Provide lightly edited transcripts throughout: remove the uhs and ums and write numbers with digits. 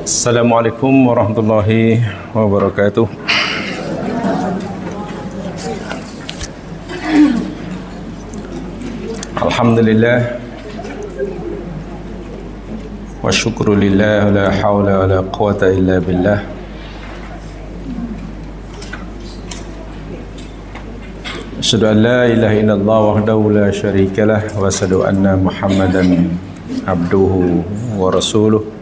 Assalamualaikum warahmatullahi wabarakatuh. Alhamdulillah wa syukru lillah, la hawla wa la quwata illa billah. Asyhadu an la ilaha illallah wahdahu la syarikalah wa asyhadu anna Muhammadan abduhu wa rasuluh.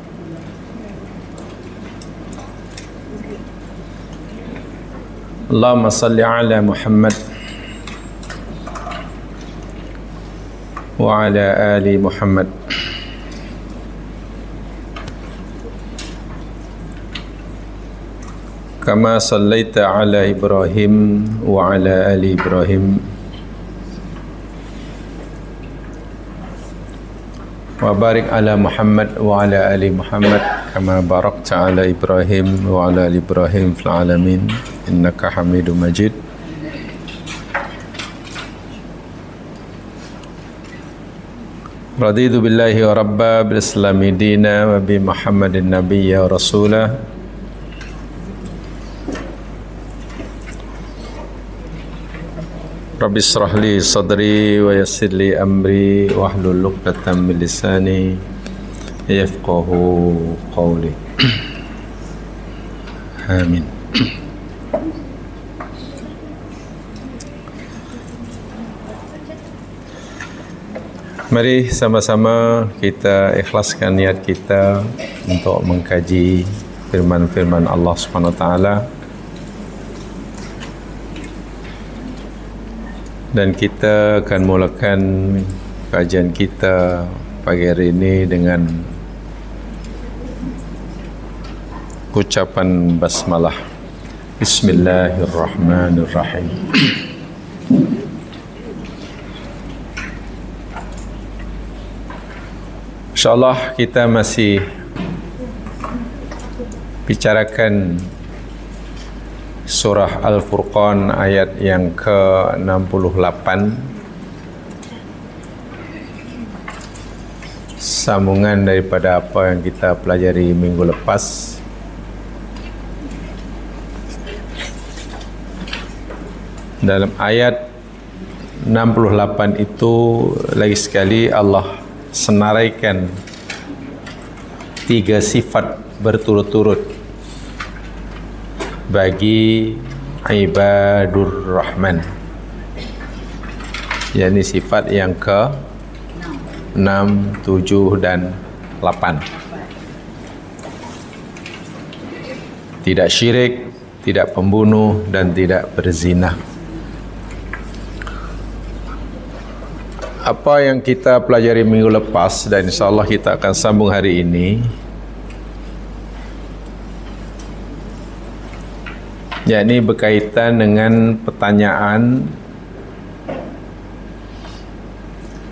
Allahumma salli ala Muhammad wa ala ali Muhammad kama sallaita ala Ibrahim wa ala ali Ibrahim wa barik ala Muhammad wa ala ali Muhammad kama barakta ala Ibrahim wa ala ali Ibrahim fil alamin innaka Hamidum Majid. Raditu billahi wa rabba bil islami dina wa bi Muhammadin nabiyya wa rasulah. Rabbi israh li sadri wa yassir li amri wahlul 'uqdatam min lisani yafqahu qawli. Amin. Mari sama-sama kita ikhlaskan niat kita untuk mengkaji firman-firman Allah Subhanahu wa taala. Dan kita akan mulakan kajian kita pagi hari ini dengan ucapan basmalah. Bismillahirrahmanirrahim. InsyaAllah kita masih bicarakan surah Al-Furqan ayat yang ke-68, sambungan daripada apa yang kita pelajari minggu lepas. Dalam ayat 68 itu lagi sekali Allah senaraikan 3 sifat berturut-turut bagi ibadur rahman, yakni sifat yang ke 6, 7 dan 8. Tidak syirik, tidak pembunuh dan tidak berzina. Apa yang kita pelajari minggu lepas dan insyaAllah kita akan sambung hari ini, yakni berkaitan dengan pertanyaan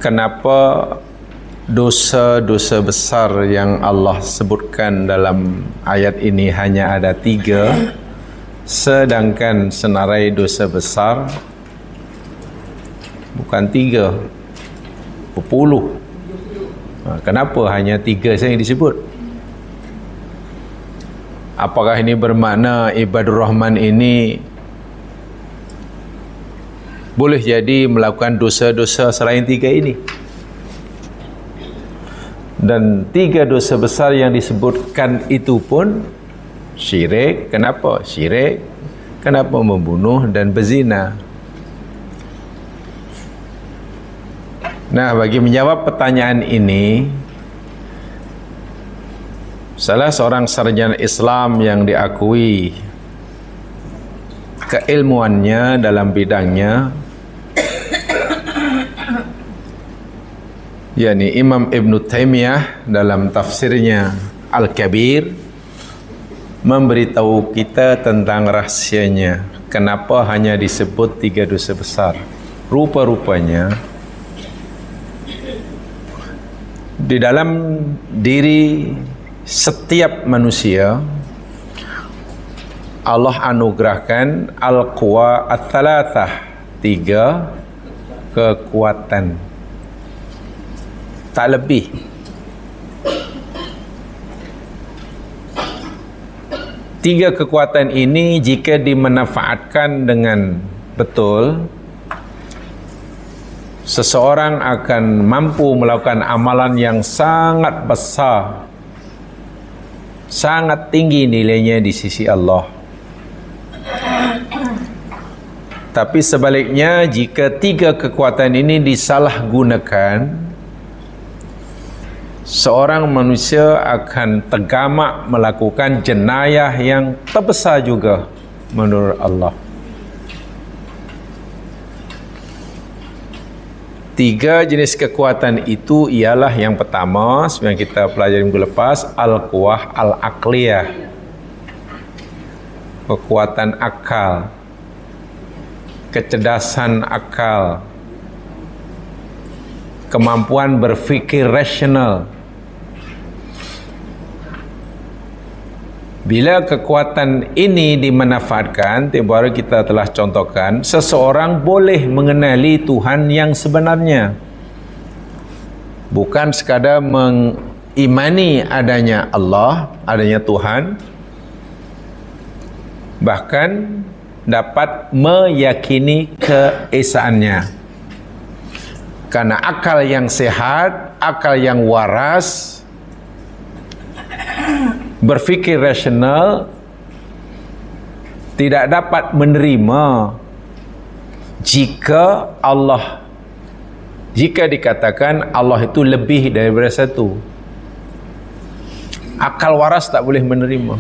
kenapa dosa-dosa besar yang Allah sebutkan dalam ayat ini hanya ada 3, sedangkan senarai dosa besar bukan 3, berpuluh. Kenapa hanya 3 saja yang disebut? Apakah ini bermakna ibadur rahman ini boleh jadi melakukan dosa-dosa selain 3 ini? Dan 3 dosa besar yang disebutkan itu pun syirik. Kenapa syirik? Kenapa membunuh dan berzina? Nah, bagi menjawab pertanyaan ini, salah seorang sarjana Islam yang diakui keilmuannya dalam bidangnya, yakni Imam Ibn Taymiyah dalam tafsirnya Al-Kabir, memberitahu kita tentang rahsianya kenapa hanya disebut 3 dosa besar. Rupa-rupanya di dalam diri setiap manusia Allah anugerahkan al-quwa at-thalathah, 3 kekuatan, tak lebih. tiga kekuatan ini jika dimanfaatkan dengan betul, seseorang akan mampu melakukan amalan yang sangat besar, sangat tinggi nilainya di sisi Allah. Tapi sebaliknya, jika tiga kekuatan ini disalahgunakan, seorang manusia akan tergamak melakukan jenayah yang terbesar juga menurut Allah. Tiga jenis kekuatan itu ialah yang pertama, sebenarnya kita pelajari minggu lepas, al-quwah al-aqliyah, kekuatan akal, kecerdasan akal, kemampuan berfikir rasional. Bila kekuatan ini dimanfaatkan, tempoh hari kita telah contohkan, seseorang boleh mengenali Tuhan yang sebenarnya. Bukan sekadar mengimani adanya Allah, adanya Tuhan, bahkan dapat meyakini keesaannya. Karena akal yang sehat, akal yang waras, berfikir rasional, tidak dapat menerima jika dikatakan Allah itu lebih daripada satu. Akal waras tak boleh menerima.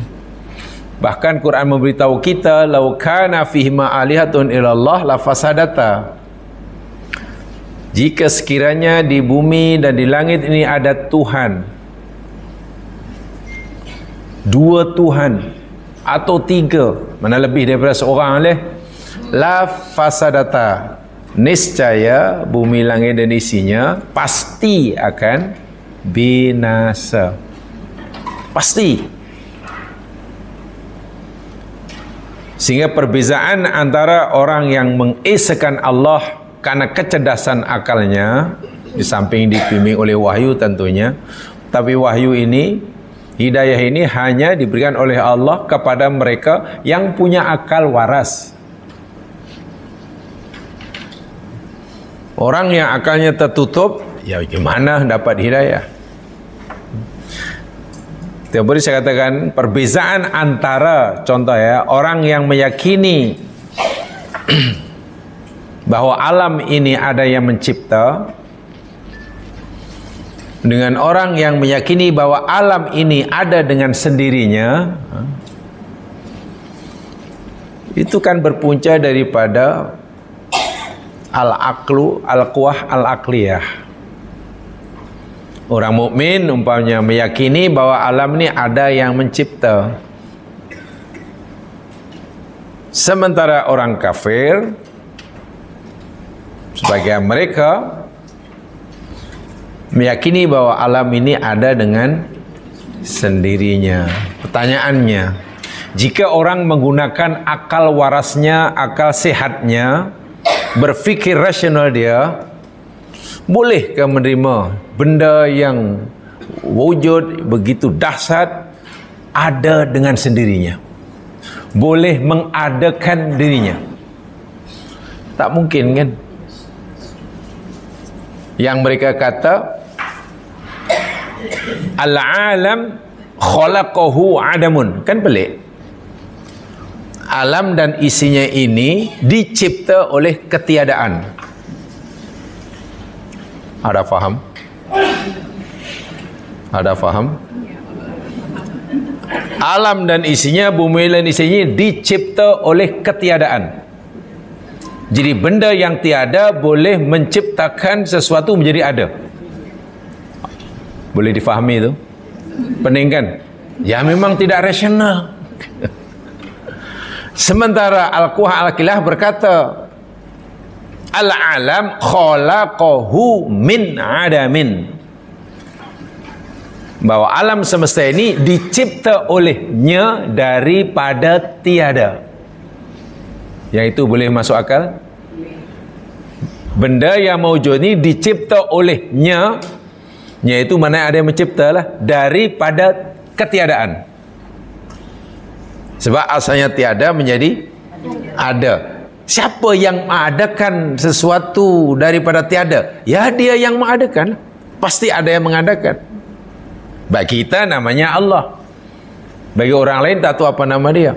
Bahkan Quran memberitahu kita, "Lau kana fihima alihatun illallah la fasadata." Jika sekiranya di bumi dan di langit ini ada Tuhan, dua Tuhan atau tiga, mana lebih daripada seorang, la fasadata, niscaya bumi, langit dan isinya pasti akan binasa. Pasti. Sehingga perbezaan antara orang yang mengesakan Allah karena kecerdasan akalnya, di samping dibimbing oleh wahyu tentunya, tapi wahyu ini, hidayah ini hanya diberikan oleh Allah kepada mereka yang punya akal waras. Orang yang akalnya tertutup, ya gimana dapat hidayah? Tiap hari saya katakan, perbezaan antara, contoh ya, orang yang meyakini bahwa alam ini ada yang mencipta, dengan orang yang meyakini bahwa alam ini ada dengan sendirinya, itu kan berpunca daripada al-aqlu, al-quwah al-aqliyah. Orang mukmin umpamanya meyakini bahwa alam ini ada yang mencipta. Sementara orang kafir, sebagian mereka meyakini bahwa alam ini ada dengan sendirinya. Pertanyaannya, jika orang menggunakan akal warasnya, akal sehatnya, berfikir rasional dia, bolehkah menerima benda yang wujud begitu dahsyat ada dengan sendirinya? Boleh mengadakan dirinya? Tak mungkin kan? Yang mereka kata al-alam khalaqahu adamun, kan pelik. Alam dan isinya ini dicipta oleh ketiadaan. Ada faham? Ada faham? Alam dan isinya, bumi dan isinya dicipta oleh ketiadaan. Jadi benda yang tiada boleh menciptakan sesuatu menjadi ada. Boleh difahami itu? Pening kan? Ya memang tidak rasional. Sementara al-quwah al-aqliyah berkata, al-alam khalaqahu min adamin, bahwa alam semesta ini dicipta olehnya daripada tiada. Yang itu boleh masuk akal? Benda yang mewujud ini dicipta olehnya, iaitu mana ada yang mencipta lah, daripada ketiadaan. Sebab asalnya tiada menjadi ada. Siapa yang mengadakan sesuatu daripada tiada? Ya, dia yang mengadakan. Pasti ada yang mengadakan. Bagi kita namanya Allah. Bagi orang lain tak tahu apa nama dia.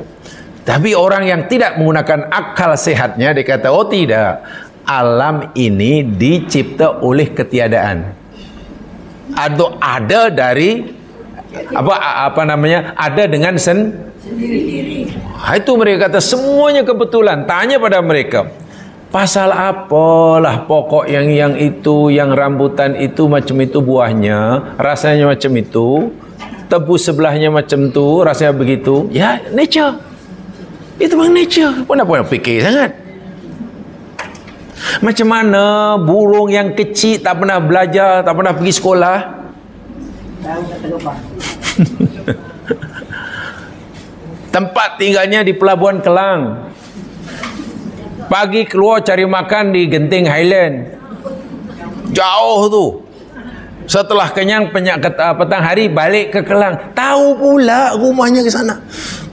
Tapi orang yang tidak menggunakan akal sehatnya, dia kata, oh tidak, alam ini dicipta oleh ketiadaan. Atau ada dari apa namanya? Ada dengan sendiri. Itu mereka kata semuanya kebetulan. Tanya pada mereka, pasal apalah pokok yang itu, yang rambutan itu macam itu buahnya, rasanya macam itu, tebu sebelahnya macam tu, rasanya begitu. Ya, nature. Itu memang nature. Kenapa fikir sangat? Macam mana burung yang kecil, tak pernah belajar, tak pernah pergi sekolah, tempat tinggalnya di Pelabuhan Kelang, pagi keluar cari makan di Genting Highland, jauh tu. Setelah kenyang petang hari balik ke Kelang, tahu pula rumahnya ke sana.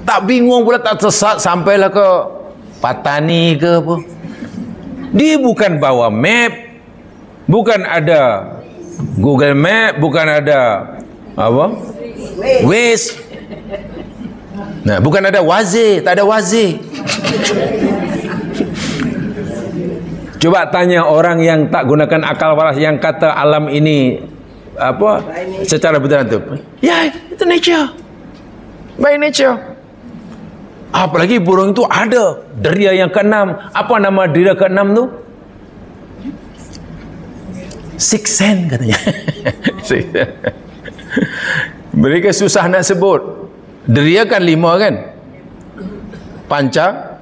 Tak bingung pula, tak sesat sampailah ke Patani ke apa. Dia bukan bawa map, bukan ada Google Map, bukan ada apa? Waze. Nah, bukan ada Waze, tak ada Waze. Coba tanya orang yang tak gunakan akal waras, yang kata alam ini apa secara betul tu. Ya, itu nature. By nature. Apalagi burung itu ada deria yang keenam. Apa nama deria keenam tu? Six sense katanya. Mereka susah nak sebut. Deria kan 5 kan? Panca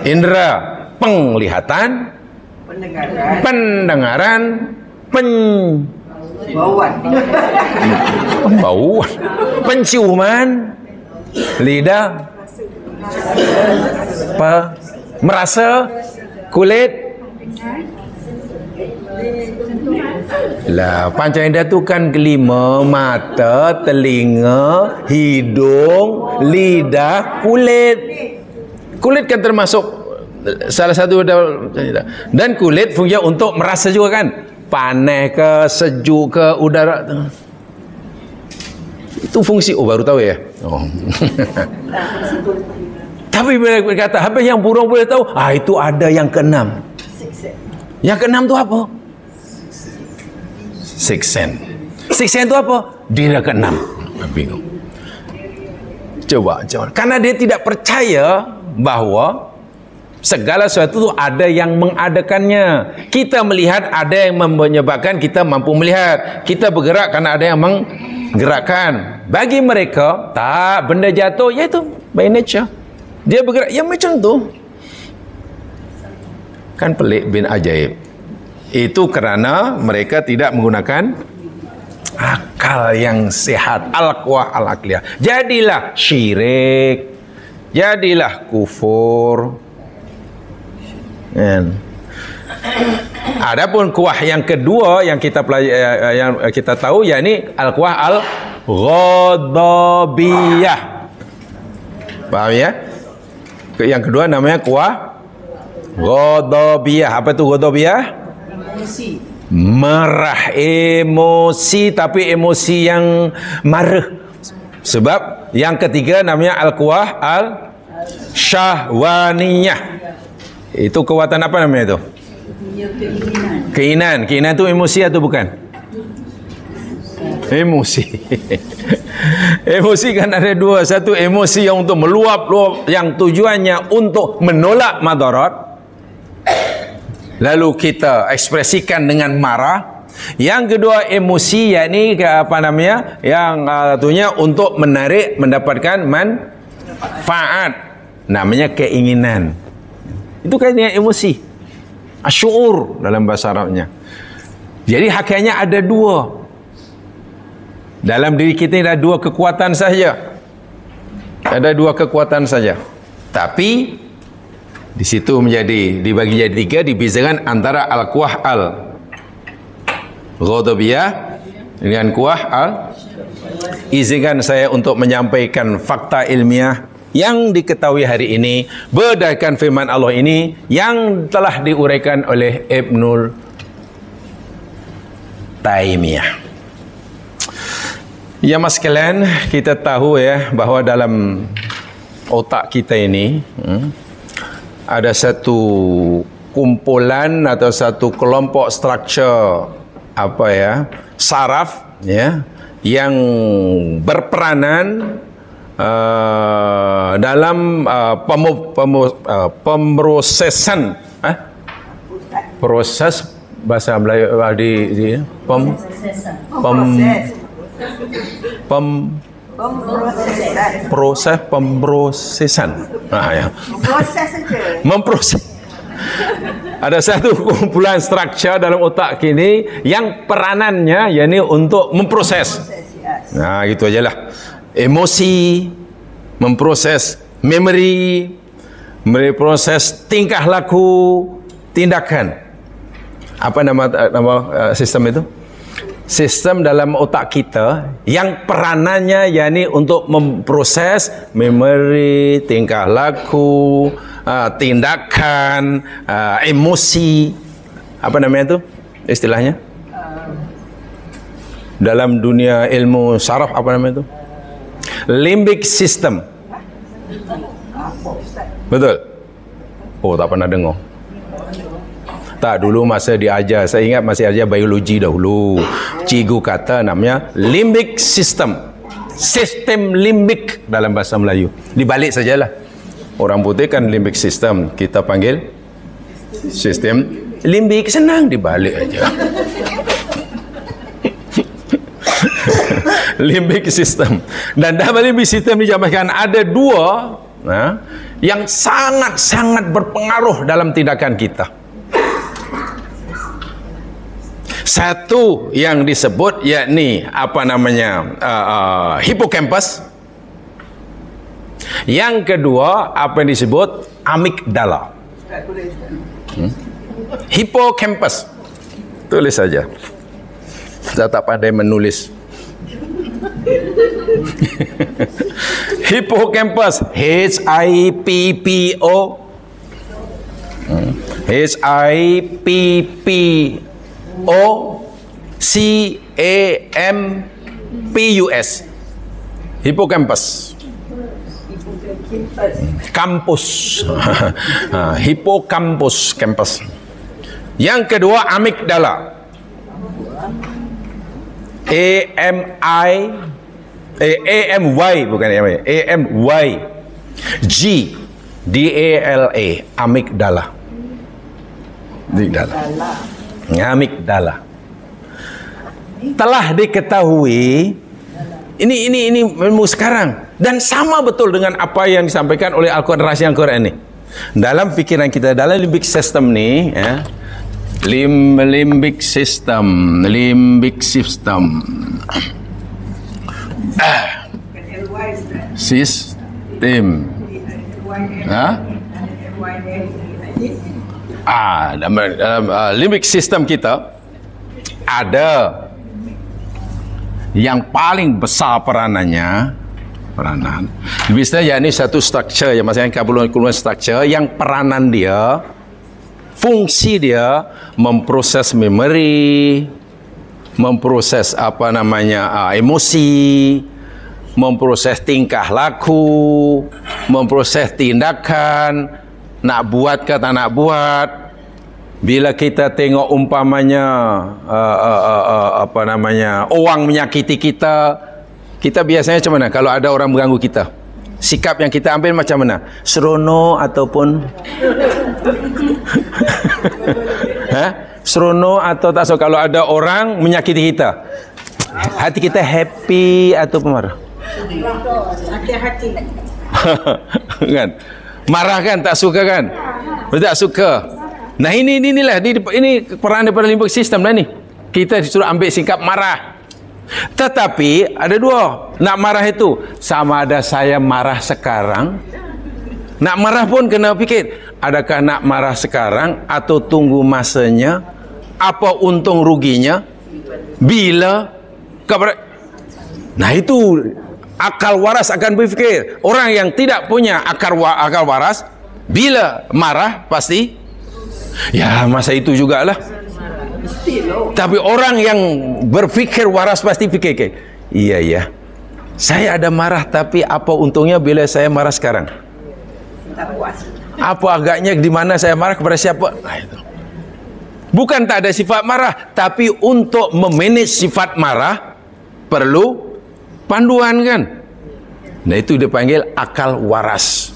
indera, penglihatan, pendengaran, bauan, penciuman, lidah, merasa, kulit. Lah, panca indera tu kan kelima, mata, telinga, hidung, lidah, kulit. Kulit kan termasuk salah satu, dan kulit fungsi untuk merasa juga kan, panas ke, sejuk ke, udara. Itu fungsi. Oh, baru tahu ya. Oh. Tapi mereka berkata, habis yang burung boleh tahu, itu ada yang keenam. Yang keenam tu apa? Six sense. Six sense tu apa? Dia keenam. Bingung. Coba. Karena dia tidak percaya bahawa segala sesuatu itu ada yang mengadakannya. Kita melihat ada yang menyebabkan kita mampu melihat. Kita bergerak karena ada yang menggerakkan. Bagi mereka, tak, benda jatuh, iaitu by nature. Dia bergerak, ya macam tu. Kan pelik bin ajaib. Itu kerana mereka tidak menggunakan akal yang sehat, al-quwah al-aqliyah. Jadilah syirik, jadilah kufur. Adapun kuah yang kedua yang kita yang kita tahu, yakni al-quwah al-ghadabiyah. Paham ya? Yang kedua namanya kuah ghadabiyah. Apa tu ghadabiyah? Emosi. Marah, emosi, tapi emosi yang marah. Sebab yang ketiga namanya al-quwah al-syahwaniyah. Itu kekuatan apa namanya itu? Keinginan. Keinginan itu emosi atau bukan? Emosi. Emosi kan ada dua. Satu emosi yang untuk meluap, yang tujuannya untuk menolak madarat. Lalu kita ekspresikan dengan marah. Yang kedua emosi, yakni apa namanya, yang artinya untuk menarik, mendapatkan manfaat, namanya keinginan. Itu kan emosi, asyur dalam bahasa Arabnya. Jadi hakikatnya ada dua. Dalam diri kita ada dua kekuatan saja. Ada dua kekuatan saja. Tapi di situ menjadi dibagi jadi tiga, dibezakan antara al-quwah al-ghadabiyah dengan quwah al. Izinkan saya untuk menyampaikan fakta ilmiah yang diketahui hari ini berdasarkan firman Allah ini yang telah diuraikan oleh Ibnul Taimiyah. Ya mas sekalian, kita tahu ya bahawa dalam otak kita ini ada satu kumpulan atau satu kelompok struktur saraf ya yang berperanan dalam pemrosesan proses bahasa Melayu proses pemrosesan. Ya. Memproses. Ada satu kumpulan struktur dalam otak kini yang peranannya yakni untuk memproses. Nah, gitu ajalah. Emosi, memproses memori, memproses tingkah laku, tindakan. Apa nama sistem itu? Sistem dalam otak kita yang peranannya yakni untuk memproses memori, tingkah laku, tindakan, emosi. Apa namanya itu istilahnya? Dalam dunia ilmu saraf apa namanya itu? Limbic system. Betul? Oh, tak pernah dengar. Tak, dulu masa diajar, saya ingat masih ajar biologi dahulu. Cikgu kata namanya limbic system. Sistem limbik dalam bahasa Melayu. Dibalik sajalah. Orang putih kan limbic system, kita panggil sistem limbik, senang dibalik aja. Limbic system. Dan dalam limbic system dijabarkan ada dua yang sangat-sangat berpengaruh dalam tindakan kita. Satu yang disebut yakni hippocampus. Yang kedua apa yang disebut amigdala. Hippocampus. Tulis saja. Saya tak pandai menulis. Hippocampus, H-I-P-P-O, H-I-P-P-O-C-A-M-P-U-S. Hippocampus. Kampus. Hippocampus, campus. Yang kedua amigdala. A-M-Y bukan A-M-Y, A-M-Y G D-A-L-A, amigdala. Amigdala. Telah diketahui ini ilmu sekarang dan sama betul dengan apa yang disampaikan oleh Al-Quran, rahsia Al-Quran ini. Dalam fikiran kita, dalam limbic system ni ya, limbic system sistem dalam limbic system kita ada yang paling besar peranan biasanya yakni satu struktur yang maksudnya kumpulan struktur yang peranan dia, fungsi dia memproses memori, memproses emosi, memproses tingkah laku, memproses tindakan, nak buat ke tak nak buat. Bila kita tengok umpamanya orang menyakiti kita, kita biasanya macam mana kalau ada orang mengganggu kita? Sikap yang kita ambil macam mana? Seronok ataupun seronok atau tak so? Kalau ada orang menyakiti kita, hati kita happy atau marah? Hati-hati. Kan? Marah kan? Tak suka kan? Tak suka. Nah inilah ini peran daripada limbic system dah ni. Kita disuruh ambil sikap marah. Tetapi ada dua. Nak marah itu sama ada saya marah sekarang. Nak marah pun kena fikir, adakah nak marah sekarang atau tunggu masanya? Apa untung ruginya? Bila Nah itu akal waras akan berfikir. Orang yang tidak punya akal waras, bila marah pasti, ya masa itu jugalah. Tapi orang yang berfikir waras pasti fikir, iya, saya ada marah, tapi apa untungnya bila saya marah sekarang? Apa agaknya di mana saya marah kepada siapa? Nah, itu. Bukan tak ada sifat marah, tapi untuk memanage sifat marah perlu panduan kan. Nah itu dipanggil akal waras.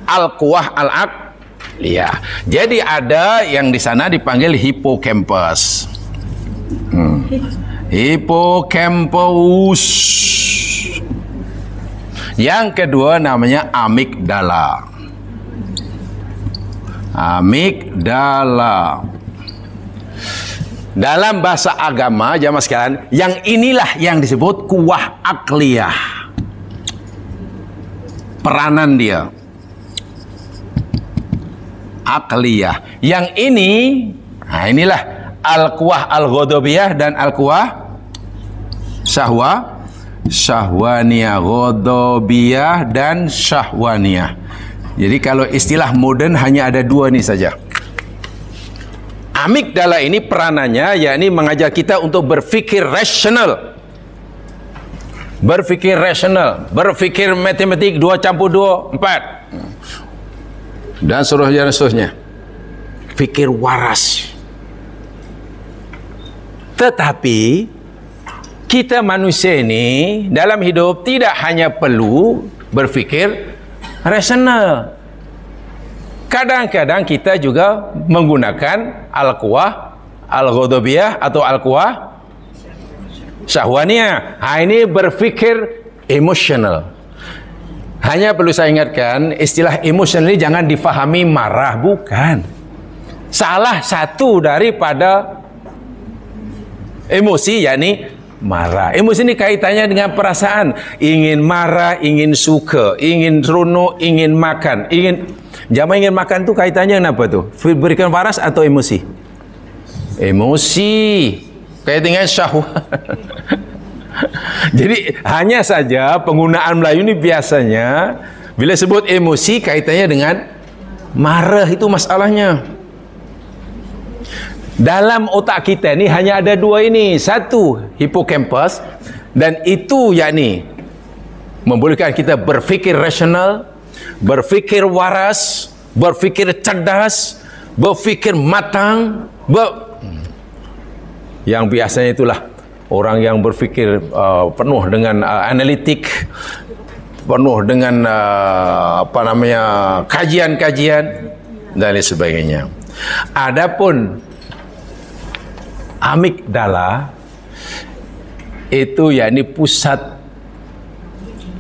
Al-quwah al-aqliyah. Jadi ada yang di sana dipanggil hippocampus. Hippocampus. Yang kedua namanya amigdala. Amigdala. Dalam bahasa agama jamaah sekalian, yang inilah yang disebut kuwah akliyah. Peranan dia akliyah. Yang ini, nah inilah al-kuwah al-ghadabiyah dan al-kuwah syahwaniyah. Ghadabiyah dan syahwaniyah. Jadi kalau istilah modern hanya ada dua ini saja. Amigdala ini peranannya yakni mengajar kita untuk berfikir rasional. Berfikir rasional, berfikir matematik 2 campur 2 4. Dan seterusnya. Fikir waras. Tetapi kita manusia ini dalam hidup tidak hanya perlu berfikir rasional. Kadang-kadang kita juga menggunakan al-quwah al-ghadabiyah atau al-quwah syahwaniyah. Ini berfikir emosional. Hanya perlu saya ingatkan, istilah emosional ini jangan difahami marah, bukan. Salah satu daripada emosi yakni marah. Emosi ini kaitannya dengan perasaan, ingin marah, ingin suka, ingin seronok, ingin makan, Jamaah ingin makan tu kaitannya kenapa tu? Berikan waras atau emosi? Emosi. Kaitan dengan syahwat. Jadi hanya saja penggunaan Melayu ni biasanya bila sebut emosi kaitannya dengan marah, itu masalahnya. Dalam otak kita ni hanya ada dua ini. Satu, hippocampus, dan itu yakni membolehkan kita berfikir rasional, berfikir waras, berfikir cerdas, berfikir matang, yang biasanya itulah orang yang berfikir penuh dengan analitik, penuh dengan kajian-kajian dan lain sebagainya. Adapun amigdala itu yakni pusat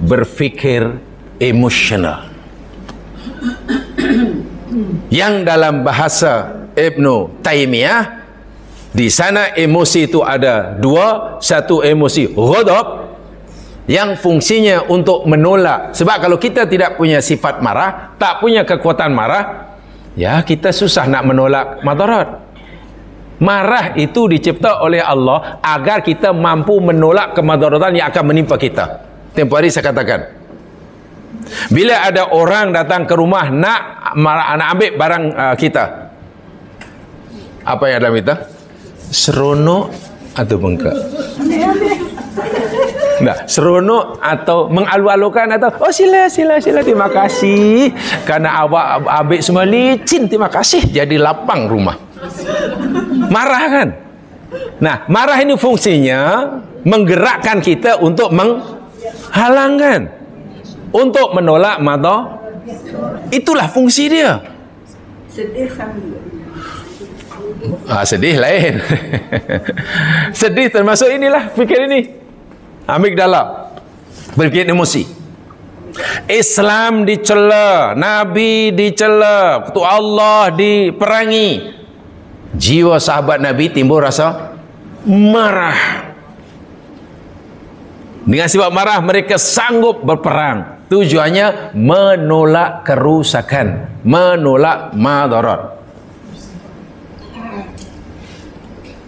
berfikir emosional. Yang dalam bahasa Ibnu Taimiyah, di sana emosi itu ada dua. Satu emosi ghadab yang fungsinya untuk menolak. Sebab kalau kita tidak punya sifat marah, tak punya kekuatan marah, ya kita susah nak menolak madarat. Marah itu dicipta oleh Allah agar kita mampu menolak kemadaratan yang akan menimpa kita. Tempoh hari saya katakan, bila ada orang datang ke rumah nak ambil barang kita, apa yang ada kita? Seronok atau bengkak? Nah, seronok atau mengalu-alukan atau sila terima kasih karena awak ambil semua licin, terima kasih, jadi lapang rumah. Marah kan? Nah, marah ini fungsinya menggerakkan kita untuk menghalangkan, untuk menolak madar. Itulah fungsi dia. Sedih sambil sedih lain. Sedih termasuk inilah fikir ini. Amigdala, berfikir emosi. Islam dicela, Nabi dicela, Allah diperangi. Jiwa sahabat Nabi timbul rasa marah. Dengan sifat marah mereka sanggup berperang. Tujuannya menolak kerusakan, menolak madarat.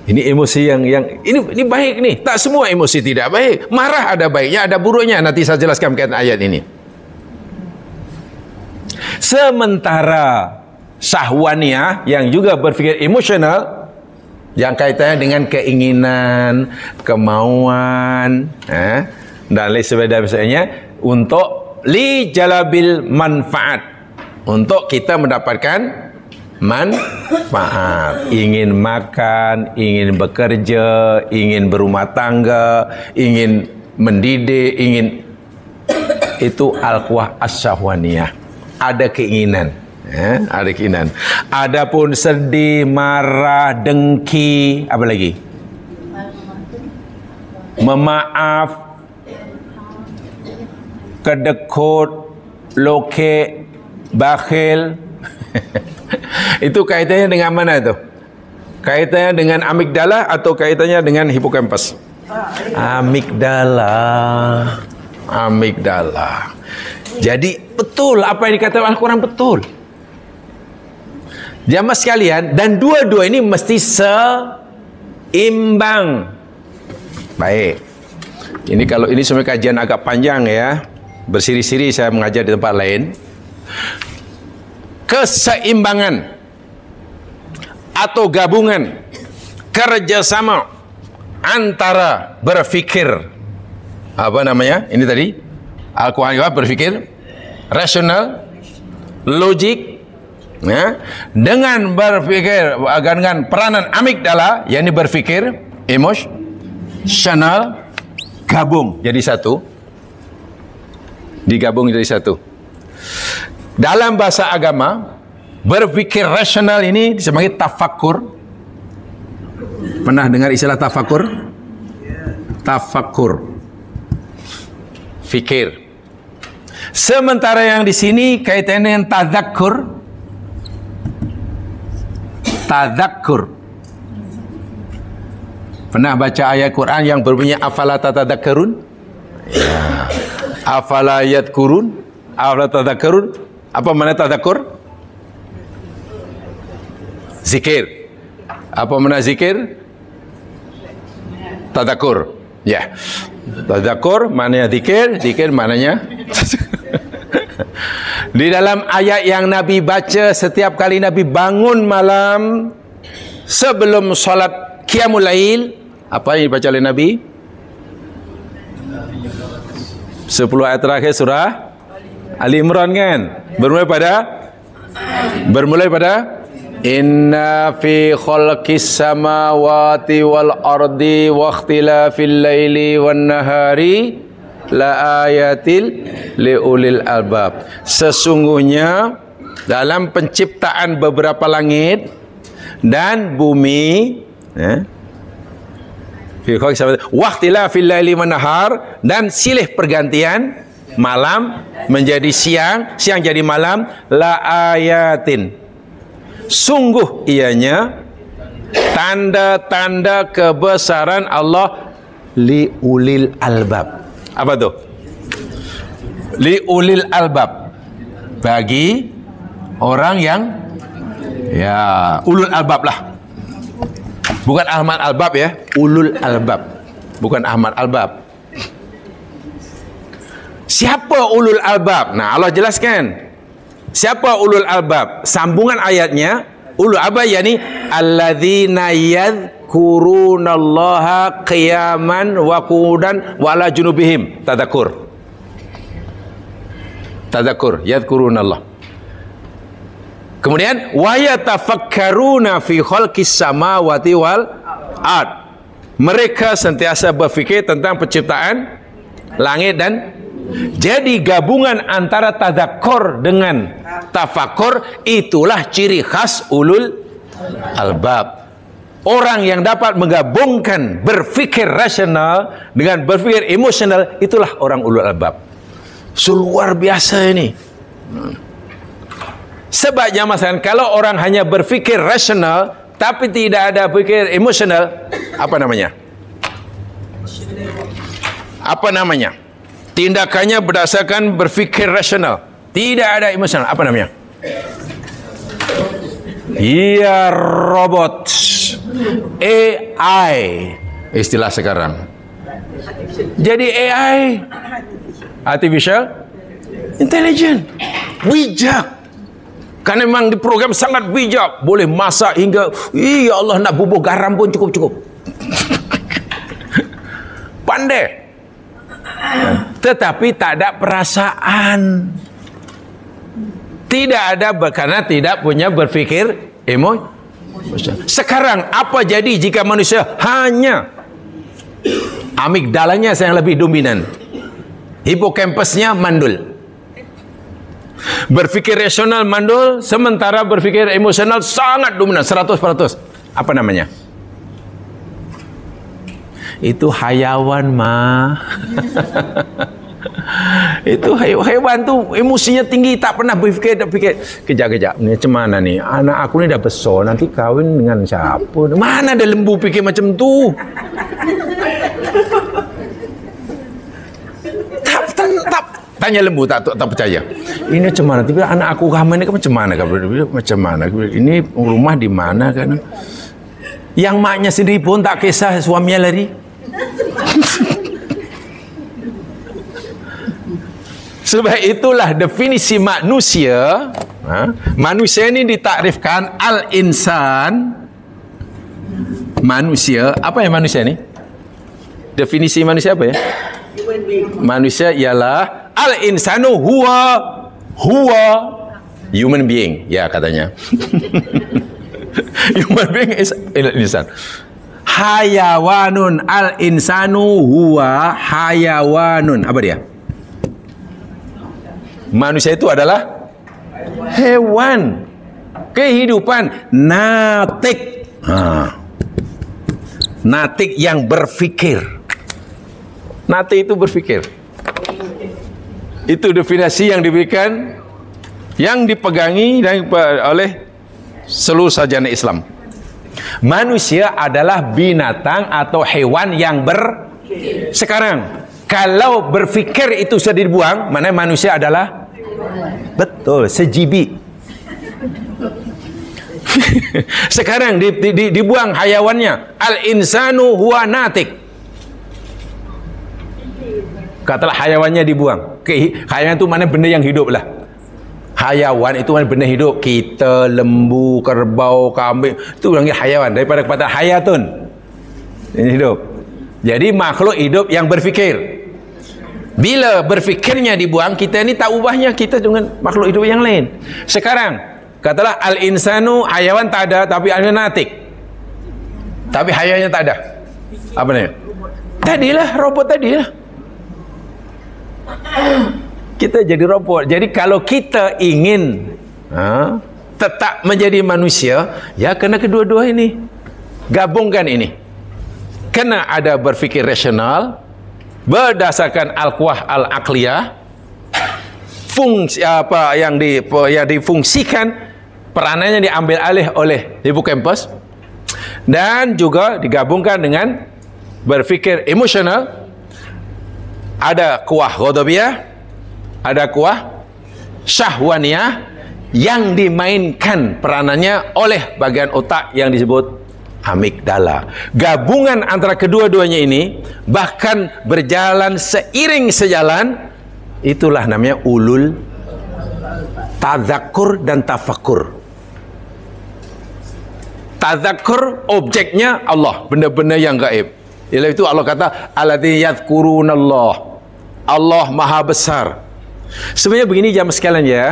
Ini emosi yang ini baik nih. Tak semua emosi tidak baik. Marah ada baiknya, ada buruknya. Nanti saya jelaskan berkaitan ayat ini. Sementara syahwaniyah yang juga berfikir emosional, yang kaitannya dengan keinginan, kemauan, dan lain sebagainya, untuk li jalabil manfaat, untuk kita mendapatkan manfaat, ingin makan, ingin bekerja, ingin berumah tangga, ingin mendidik, ingin, itu al-quwah as-syahwaniyah, ada keinginan, ada keinginan. Adapun sedih, marah, dengki, apa lagi? Memaaf, kedekut, lokek, bakhil. Itu kaitannya dengan mana itu? Kaitannya dengan amigdala atau kaitannya dengan hipokampus? Amigdala. Jadi betul apa yang dikatakan Al-Quran, betul. Jamaah sekalian, dan dua-dua ini mesti seimbang. Baik. Ini kalau ini semua kajian agak panjang ya. Bersiri-siri saya mengajar di tempat lain. Keseimbangan atau gabungan kerjasama antara berfikir, apa namanya ini tadi, Al-Quran berfikir rasional, logik, ya, dengan berfikir, dengan peranan amigdala, yakni berfikir emosional, gabung jadi satu, digabung jadi satu. Dalam bahasa agama, berfikir rasional ini disebut tafakkur. Pernah dengar istilah tafakkur? Tafakkur, fikir. Sementara yang di sini kaitannya dengan tadzakkur. Tadzakkur. Pernah baca ayat Quran yang berbunyi afala tatadzakkarun? Ya. Afala yadhkurun? Afala tadzakkarun? Apa makna tadzakkur? Zikir. Apa makna zikir? Tadzakkur. Ya. Tadzakkur maknanya zikir, zikir maknanya di dalam ayat yang Nabi baca setiap kali Nabi bangun malam sebelum solat qiyamul lail, apa yang dibaca oleh Nabi? 10 ayat terakhir surah Ali Imran kan? Bermulai pada inna fi khalqis samawati wal ardi wa ikhtilafil laili wan nahari la ayatil liulil albab. Sesungguhnya dalam penciptaan beberapa langit dan bumi, fi khalqis samawati wa ikhtilafil laili wan nahar, dan silih pergantian malam menjadi siang, siang jadi malam, la ayatin, sungguh ianya tanda-tanda kebesaran Allah li ulil albab. Apa tu? Li ulil albab, bagi orang yang ya ulul albab lah. Bukan Ahmad Albab ya, ulul albab, bukan Ahmad Albab. Siapa ulul albab? Nah, Allah jelaskan. Siapa ulul albab? Sambungan ayatnya, ulul albab yakni alladzina yadhkurunallaha qiyaman wa qu'udan wa ala junubihim. Tadzakkur. Tadzakkur, yadhkurunallah. Kemudian wa yatafakkaruna fi khalqis samawati wal ard. Mereka sentiasa berfikir tentang penciptaan langit dan. Jadi gabungan antara tadzakkur dengan tafakur itulah ciri khas ulul albab. Orang yang dapat menggabungkan berfikir rasional dengan berfikir emosional, itulah orang ulul albab. Luar biasa ini. Sebabnya masalah, kalau orang hanya berfikir rasional tapi tidak ada berfikir emosional, apa namanya? Apa namanya? Tindakannya berdasarkan berfikir rasional, tidak ada emosional. Apa namanya? Iya, robot. AI istilah sekarang. Jadi AI, artificial intelligence, bijak. Kan memang di program sangat bijak, boleh masak hingga ya Allah nak bubuh garam pun cukup-cukup. Pandai. Tetapi tak ada perasaan. Tidak ada karena tidak punya berfikir emosi. Sekarang apa jadi jika manusia hanya amigdalanya yang lebih dominan, hipokampusnya mandul, berfikir rasional mandul, sementara berfikir emosional sangat dominan 100%. Apa namanya? Itu hayawan mah. Itu hewan tuh emosinya tinggi, tak pernah berfikir, kejap-kejap ni macam mana ni, anak aku ni dah besar, nanti kahwin dengan siapa, mana ada lembu fikir macam tu. tak tanya lembu, tak percaya. Ini macam mana, tiba anak aku kahwin ni macam mana, ini rumah di mana kan. Yang maknya sendiri pun tak kisah suaminya lari. Sebab itulah definisi manusia. Manusia ini ditakrifkan al-insan. Manusia, apa ya manusia ni? Definisi manusia apa ya? Manusia ialah al-insanu huwa human being. Ya katanya. Human being is insan. Hayawanun, al-insanu huwa hayawanun. Apa dia? Manusia itu adalah hewan, kehidupan natik. Natik yang berfikir. Natik itu berfikir. Itu definisi yang diberikan, yang dipegangi oleh seluruh sarjana Islam. Manusia adalah binatang atau hewan yang sekarang kalau berfikir itu sudah dibuang, mana manusia adalah betul sejibi. Sekarang dibuang hayawannya. Al-insanu huwa natik. Katalah hayawannya dibuang. Hayawan itu mana benda yang hidup lah. Hayawan itu mana benda hidup. Kita, lembu, kerbau, kambing, itu panggil hayawan. Daripada kata hayatun, ini hidup. Jadi makhluk hidup yang berfikir. Bila berfikirnya dibuang, kita ni tak ubahnya kita dengan makhluk hidup yang lain. Sekarang katalah al-insanu, hayawan tak ada tapi ada natik. Tapi hayawannya tak ada. Apa namanya? Tadilah robot tadilah. Kita jadi robot. Jadi kalau kita ingin tetap menjadi manusia, ya kena kedua-dua ini. Gabungkan ini. Kena ada berfikir rasional berdasarkan al-quwah al-aqliyah, fungsi apa yang difungsikan, peranannya diambil alih oleh hipokampus, dan juga digabungkan dengan berfikir emosional. Ada kuah ghadabiyah, ada kuah syahwaniyah yang dimainkan peranannya oleh bagian otak yang disebut amigdala. Gabungan antara kedua-duanya ini bahkan berjalan seiring sejalan, itulah namanya ulul tadzakur dan tafakur. Tadzakur objeknya Allah, benda-benda yang gaib. Ialah itu Allah kata alladzi yadhkurunallah, Allah maha besar. Sebenarnya begini jamaah sekalian ya,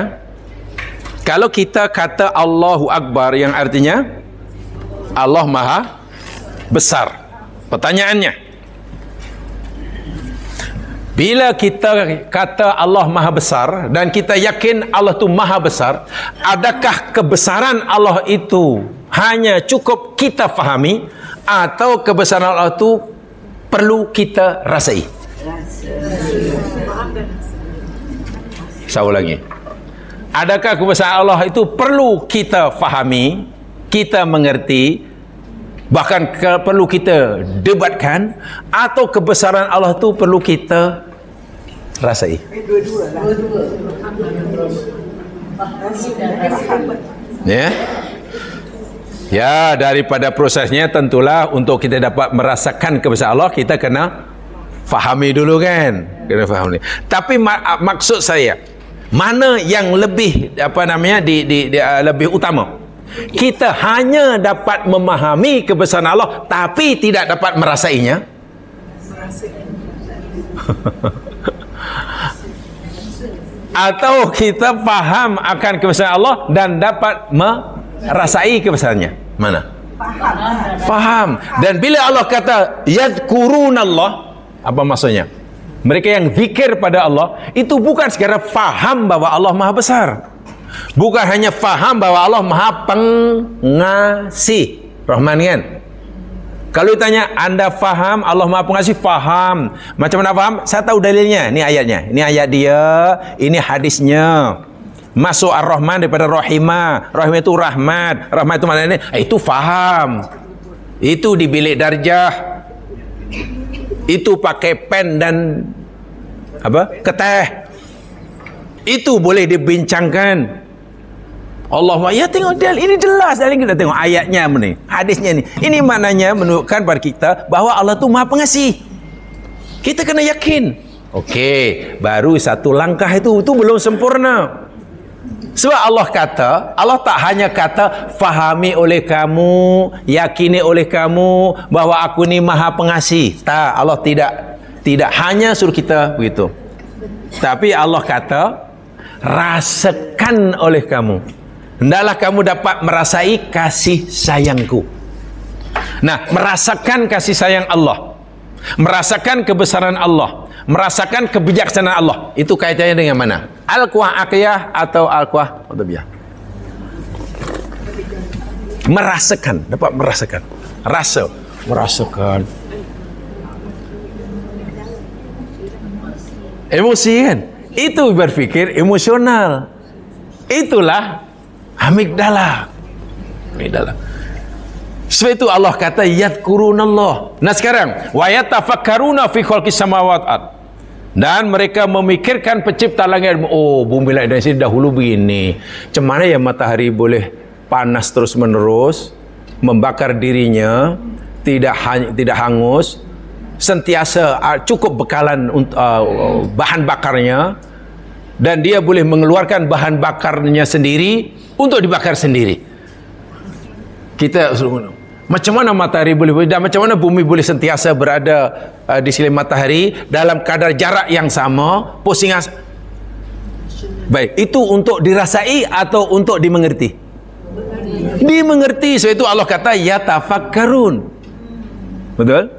kalau kita kata Allahu Akbar yang artinya Allah maha besar, pertanyaannya, bila kita kata Allah maha besar dan kita yakin Allah itu maha besar, adakah kebesaran Allah itu hanya cukup kita fahami, atau kebesaran Allah itu perlu kita rasai? Saya ulangi, adakah kebesaran Allah itu perlu kita fahami, kita mengerti, bahkan perlu kita debatkan, atau kebesaran Allah itu perlu kita rasai? Ya. Ya, daripada prosesnya tentulah untuk kita dapat merasakan kebesaran Allah, kita kena fahami dulu kan. Kena fahami. Tapi maksud saya, mana yang lebih lebih utama? Kita hanya dapat memahami kebesaran Allah tapi tidak dapat merasainya. Atau kita faham akan kebesaran Allah dan dapat merasai kebesarannya. Mana? Faham. Dan bila Allah kata yadhkurunallah, apa maksudnya? Mereka yang zikir pada Allah itu bukan sekadar faham bahwa Allah Maha Besar. Bukan hanya faham bahwa Allah Maha Pengasih. Rahman kan? Kalau ditanya, anda faham Allah Maha Pengasih? Faham. Macam mana faham? Saya tahu dalilnya. Ini ayatnya. Ini ayat dia. Ini hadisnya. Masuk Ar-Rahman daripada Rahimah. Rahimah itu rahmat. Rahmat itu mana ini? Itu faham. Itu di bilik darjah. Itu pakai pen dan keteh. Itu boleh dibincangkan. Allah, ya tengok ini jelas dari kita tengok ayatnya ni, hadisnya ni. Ini maknanya menunjukkan pada kita bahawa Allah tu Maha Pengasih. Kita kena yakin. Okey, baru satu langkah itu belum sempurna. Sebab Allah tak hanya kata fahami oleh kamu, yakini oleh kamu bahawa aku ni Maha Pengasih. Tak, Allah tidak hanya suruh kita begitu. Tapi Allah kata rasakan oleh kamu. Hendaklah kamu dapat merasai kasih sayangku. Nah, merasakan kasih sayang Allah, merasakan kebesaran Allah, merasakan kebijaksanaan Allah, itu kaitannya dengan mana? Al-Quah Aqiyah atau Al-Quah Qutubiyah? Merasakan, dapat merasakan. Merasakan. Emosi kan? Itu berfikir emosional. Itulah amigdala. Sebab itu Allah kata yadhkurunallah. Nah sekarang wa yatafakkaruna fi khalqis samawati. Dan mereka memikirkan pencipta langit. Oh, bumi langit dan sini dahulu begini. Macam mana ya matahari boleh panas terus menerus, membakar dirinya, tidak hangus, sentiasa cukup bekalan bahan bakarnya, dan dia boleh mengeluarkan bahan bakarnya sendiri untuk dibakar sendiri. Kita macam mana matahari boleh, dan macam mana bumi boleh sentiasa berada di sisi matahari dalam kadar jarak yang sama, pusingan. Baik, itu untuk dirasai atau untuk dimengerti? Dimengerti. Sebab itu Allah kata yatafakkarun. Betul?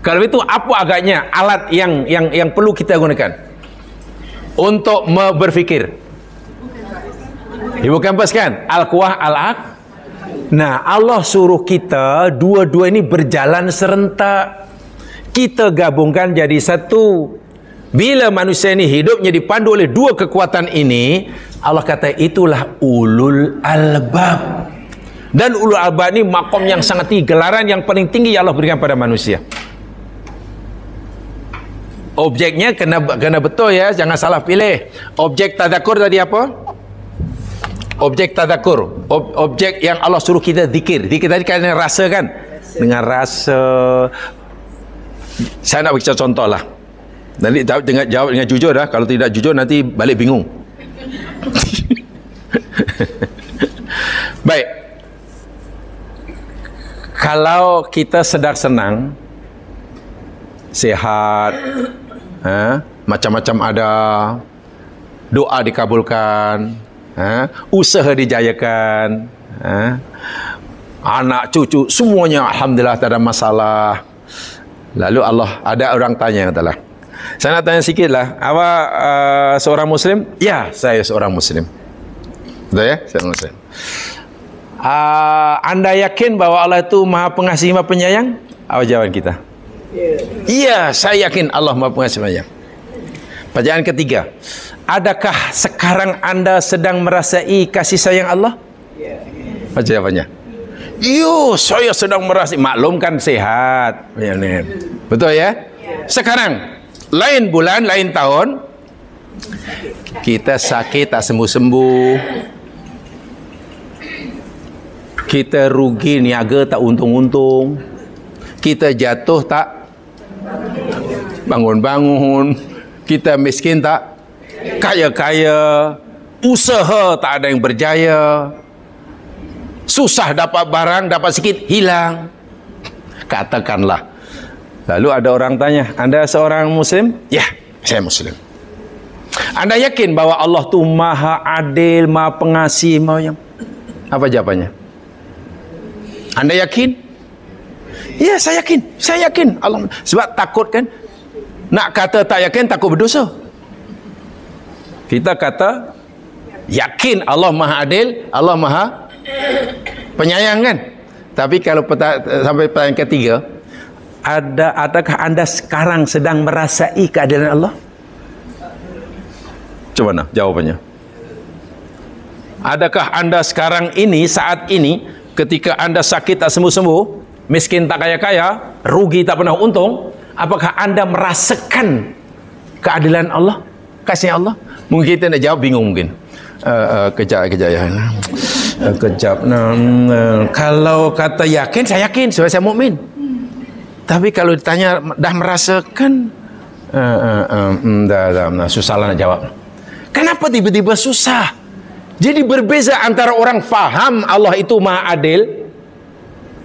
Kalau itu apa agaknya alat yang perlu kita gunakan untuk berfikir? Ibu kampus kan? Al-Quah Al-Aq. Nah, Allah suruh kita dua-dua ini berjalan serentak. Kita gabungkan jadi satu. Bila manusia ini hidupnya dipandu oleh dua kekuatan ini, Allah kata itulah ulul albab. Dan ulul albab ini makom yang sangat tinggi, gelaran yang paling tinggi yang Allah berikan pada manusia. Objeknya kena betul ya, jangan salah pilih. Objek tadakur tadi apa? Objek tadakur, objek yang Allah suruh kita zikir. Zikir tadi kan rasa kan? Dengan rasa. Saya nak bagi contoh lah. Nanti jawab dengan jujur dah. Kalau tidak jujur nanti balik bingung. Baik. Kalau kita sedang senang, sehat, macam-macam ada, doa dikabulkan, usaha dijayakan, anak cucu semuanya alhamdulillah tak ada masalah. Lalu ada orang tanya, katalah, saya nak tanya sikit lah, awak seorang Muslim? Ya, saya seorang Muslim. Betul ya? Seorang Muslim. Anda yakin bahawa Allah itu Maha Pengasih, Maha Penyayang? Apa jawaban kita? Iya, saya yakin Allah Maha Pengasih, Maha Penyayang. Pertanyaan ketiga, adakah sekarang Anda sedang merasai kasih sayang Allah? Apa jawabannya? Yo, saya sedang merasai. Maklum kan sehat. Betul ya? Sekarang, lain bulan, lain tahun, kita sakit tak sembuh-sembuh. Kita rugi niaga tak untung-untung. Kita jatuh tak bangun-bangun. Kita miskin tak kaya-kaya. Usaha tak ada yang berjaya. Susah dapat barang, dapat sikit hilang. Katakanlah. Lalu ada orang tanya, Anda seorang Muslim? Ya, saya Muslim. Anda yakin bahwa Allah tu maha adil, maha pengasih, maha yang... Apa jawabannya? Anda yakin? Ya, saya yakin. Saya yakin. Allah. Sebab takut kan? Nak kata tak yakin, takut berdosa. Kita kata, yakin Allah maha adil, Allah maha penyayang kan? Tapi kalau sampai pertanyaan ketiga, adakah anda sekarang sedang merasai keadilan Allah? Coba nah jawabannya. Adakah anda sekarang ini, saat ini, ketika anda sakit tak sembuh-sembuh, miskin tak kaya-kaya, rugi tak pernah untung, apakah anda merasakan keadilan Allah, kasih Allah? Mungkin kita nak jawab bingung mungkin. Kejap ya. Kejap. Kalau kata yakin, saya yakin sebab saya mukmin. Tapi kalau ditanya dah merasakan, susahlah nak jawab. Kenapa tiba-tiba susah? Jadi berbeza antara orang faham Allah itu maha adil,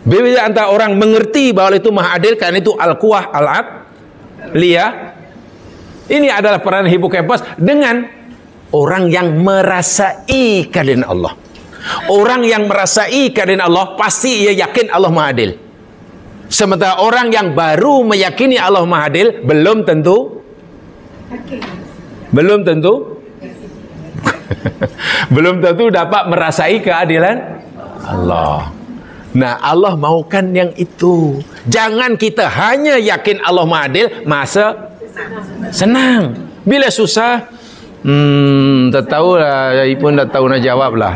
berbeza antara orang mengerti bahwa Allah itu maha adil, karena itu al-quwah al-adliyah. Ini adalah peranan hipokampus dengan orang yang merasai keadilan Allah. Orang yang merasai keadilan Allah pasti ia yakin Allah maha adil. Sementara orang yang baru meyakini Allah maha adil belum tentu belum tentu dapat merasai keadilan Allah. Nah, Allah mahukan yang itu. Jangan kita hanya yakin Allah maha adil masa senang. Bila susah, tak tahulah, pun tak tahu nak jawab lah.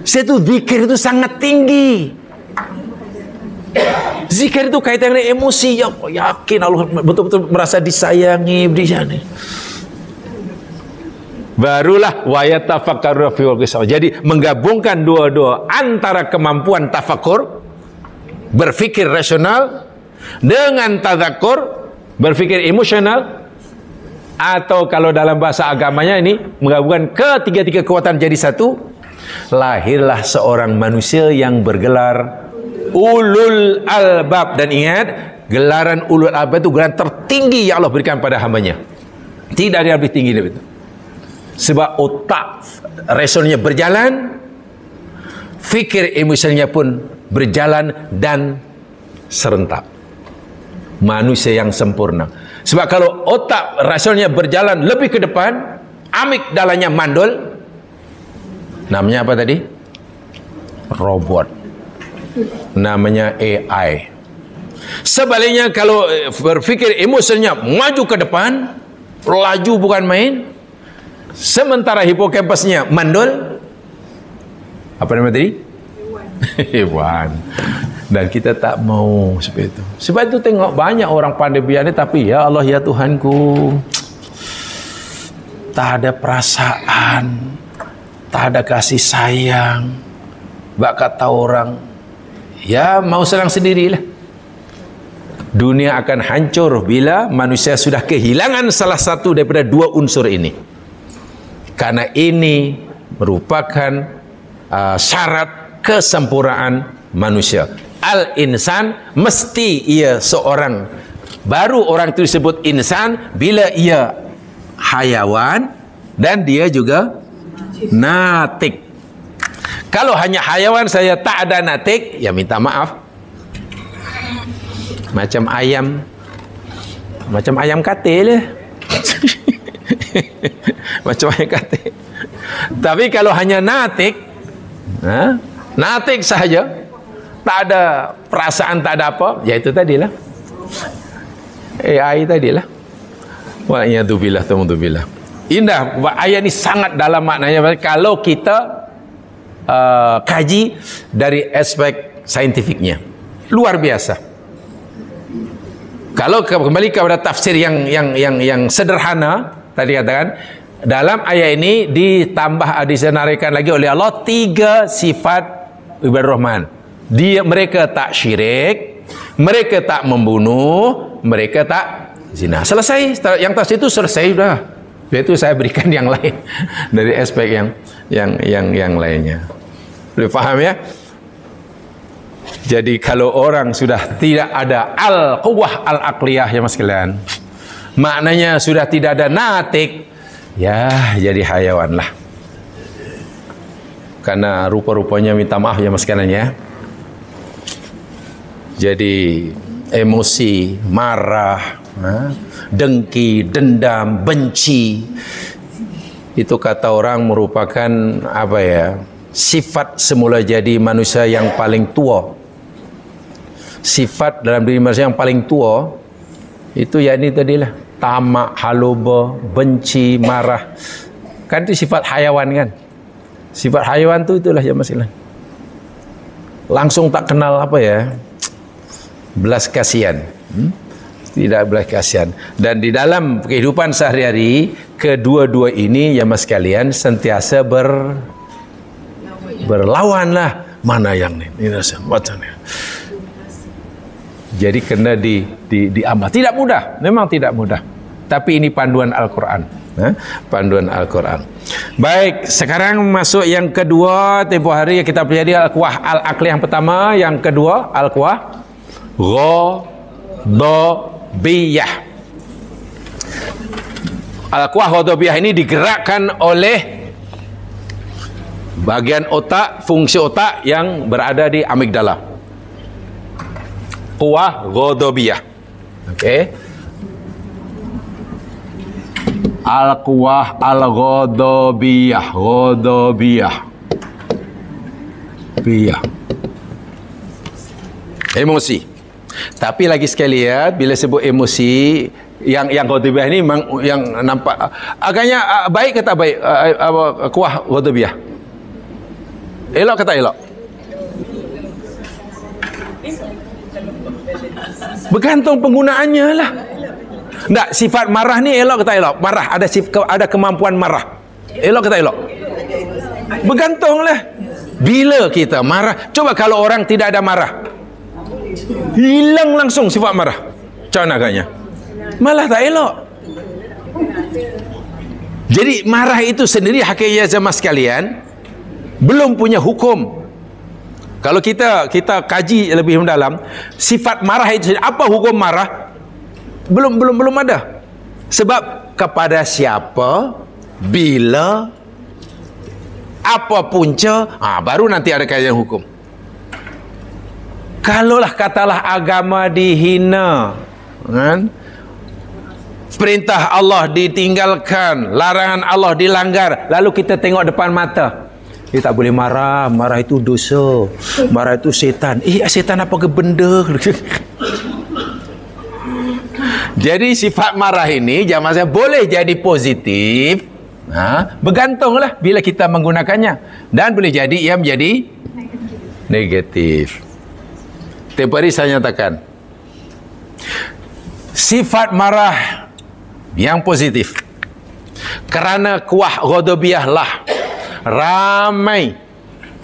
Saya tu zikir itu sangat tinggi. Zikir itu kaitan dengan emosi. Yakin Allah betul-betul merasa disayangi, disayang. Barulah wa yatafakkaru fi waqti. Jadi menggabungkan dua-dua antara kemampuan tafakur, berfikir rasional, dengan tadzakur, berfikir emosional, atau kalau dalam bahasa agamanya ini menggabungkan ketiga-tiga kekuatan jadi satu. Lahirlah seorang manusia yang bergelar ulul albab. Dan ingat, gelaran ulul albab itu gelaran tertinggi yang Allah berikan pada hambanya. Tidak ada yang lebih tinggi dari itu. Sebab otak rasionalnya berjalan, fikir emosionalnya pun berjalan dan serentak. Manusia yang sempurna. Sebab kalau otak rasionalnya berjalan lebih ke depan, amigdalanya mandul, namanya apa tadi? Robot. Namanya AI. Sebaliknya kalau berfikir emosionalnya maju ke depan, laju bukan main, sementara hipokampusnya mandul, apa nama tadi? Hewan. Dan kita tak mau seperti itu. Sebab itu tengok banyak orang pandai biar tapi ya Allah ya Tuhanku, tak ada perasaan, tak ada kasih sayang. Bak kata orang, ya mau senang sendirilah. Dunia akan hancur bila manusia sudah kehilangan salah satu daripada dua unsur ini. Karena ini merupakan syarat kesempurnaan manusia. Al-insan, mesti ia seorang, baru orang itu disebut insan bila ia hayawan dan dia juga natik. Kalau hanya hayawan saya tak ada natik, ya minta maaf. Macam ayam katil lah. Macam ayam katil. Tapi kalau hanya natik, natik sahaja, tak ada perasaan, tak ada apa, ya itu tadilah AI tadilah. Wa'iyadzubillah, ta'udzubillah. Indah, ayat ini sangat dalam maknanya. Kalau kita kaji dari aspek saintifiknya, luar biasa. Kalau kembali kepada tafsir yang sederhana tadi katakan, dalam ayat ini ditambah disenaraikan lagi oleh Allah 3 sifat ibadur Rahman. Mereka tak syirik, mereka tak membunuh, mereka tak zina. Selesai. Yang tas itu selesai sudah. Itu saya berikan yang lain dari aspek yang lainnya. Boleh faham ya? Jadi kalau orang sudah tidak ada al-quwwah al-aqliyah ya mas sekalian, maknanya sudah tidak ada natik, ya jadi hayawan lah. Karena rupa-rupanya minta maaf ya mas sekalian ya. Jadi emosi, marah, dengki, dendam, benci, itu kata orang merupakan apa ya, sifat semula jadi manusia yang paling tua. Sifat dalam diri manusia yang paling tua itu ya ini tadilah tamak, haloba, benci, marah. Kan itu sifat hayawan kan. Sifat hayawan itu itulah ya masalah. Langsung tak kenal apa ya, belas kasihan. Tidak belas kasihan. Dan di dalam kehidupan sehari-hari kedua-dua ini ya mas sekalian sentiasa berlawan lah. Mana yang ini macam ni. Jadi kena diamal. Tidak mudah, memang tidak mudah. Tapi ini panduan Al-Quran. Panduan Al-Quran. Baik, sekarang masuk yang kedua. Tempoh hari kita pelajari Al-Quwah Al-Aqliyah yang pertama. Yang kedua Al-Quwah Ghadabiyah. Al-Quwah Ghadabiyah ini digerakkan oleh bagian otak, fungsi otak yang berada di amigdala. Quwah Ghadabiyah. Okey. Al-Quwah Al-Ghadabiyah. Ghadabiyah. Biyah. Emosi. Tapi lagi sekali ya, bila sebut emosi, yang Ghadabiyah ini memang yang nampak agaknya baik ke tak baik Quwah Ghadabiyah? Elok ke tak elok? Bergantung penggunaannya lah. Tak, sifat marah ni elok ke tak elok? Marah, ada kemampuan marah. Elok ke tak elok? Bergantung lah. Bila kita marah, coba kalau orang tidak ada marah, hilang langsung sifat marah. Macam mana agaknya? Malah tak elok. Jadi marah itu sendiri hakikatnya jemaah sekalian belum punya hukum. Kalau kita kaji lebih mendalam, sifat marah itu apa hukum marah? Belum ada. Sebab kepada siapa, bila, apa punca, baru nanti ada kajian hukum. Kalaulah katalah agama dihina, kan? Perintah Allah ditinggalkan, larangan Allah dilanggar, lalu kita tengok depan mata, tak boleh marah, marah itu dosa, marah itu setan. Setan apa ke benda? Jadi sifat marah ini jamaah saya boleh jadi positif, bergantunglah bila kita menggunakannya, dan boleh jadi ia menjadi negatif. Tempoh hari saya nyatakan sifat marah yang positif, kerana Quwah Ghadabiyah lah ramai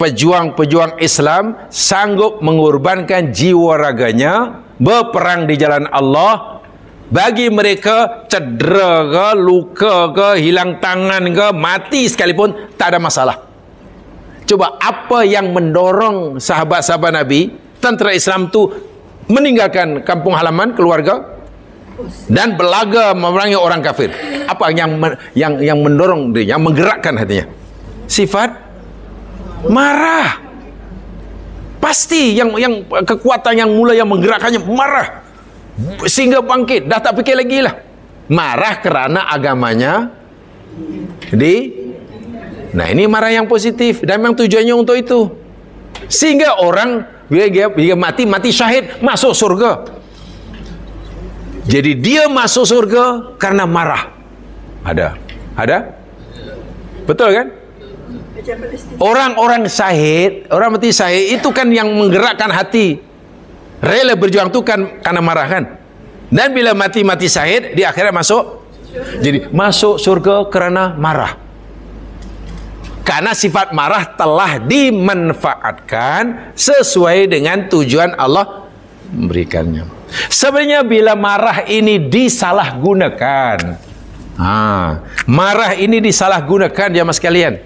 pejuang-pejuang Islam sanggup mengorbankan jiwa raganya berperang di jalan Allah. Bagi mereka cedera ke, luka ke, hilang tangan ke, mati sekalipun tak ada masalah. Coba apa yang mendorong sahabat-sahabat Nabi, tentera Islam tu meninggalkan kampung halaman, keluarga, dan berlaga memerangi orang kafir? Apa yang mendorong dia, yang menggerakkan hatinya? Sifat marah. Pasti yang kekuatan yang mula yang menggerakkannya marah, sehingga bangkit, dah tak fikir lagi lah. Marah kerana agamanya nah ini marah yang positif, dan memang tujuannya untuk itu, sehingga orang bila mati syahid, masuk surga. Jadi dia masuk surga karena marah. Ada betul kan? Orang-orang syahid, orang mati syahid itu kan yang menggerakkan hati, rela berjuang itu kan karena marah kan. Dan bila mati syahid, di akhirat masuk Jadi masuk surga kerana marah. Karena sifat marah telah dimanfaatkan sesuai dengan tujuan Allah memberikannya. Sebenarnya bila marah ini disalahgunakan, marah ini disalahgunakan jamaah sekalian,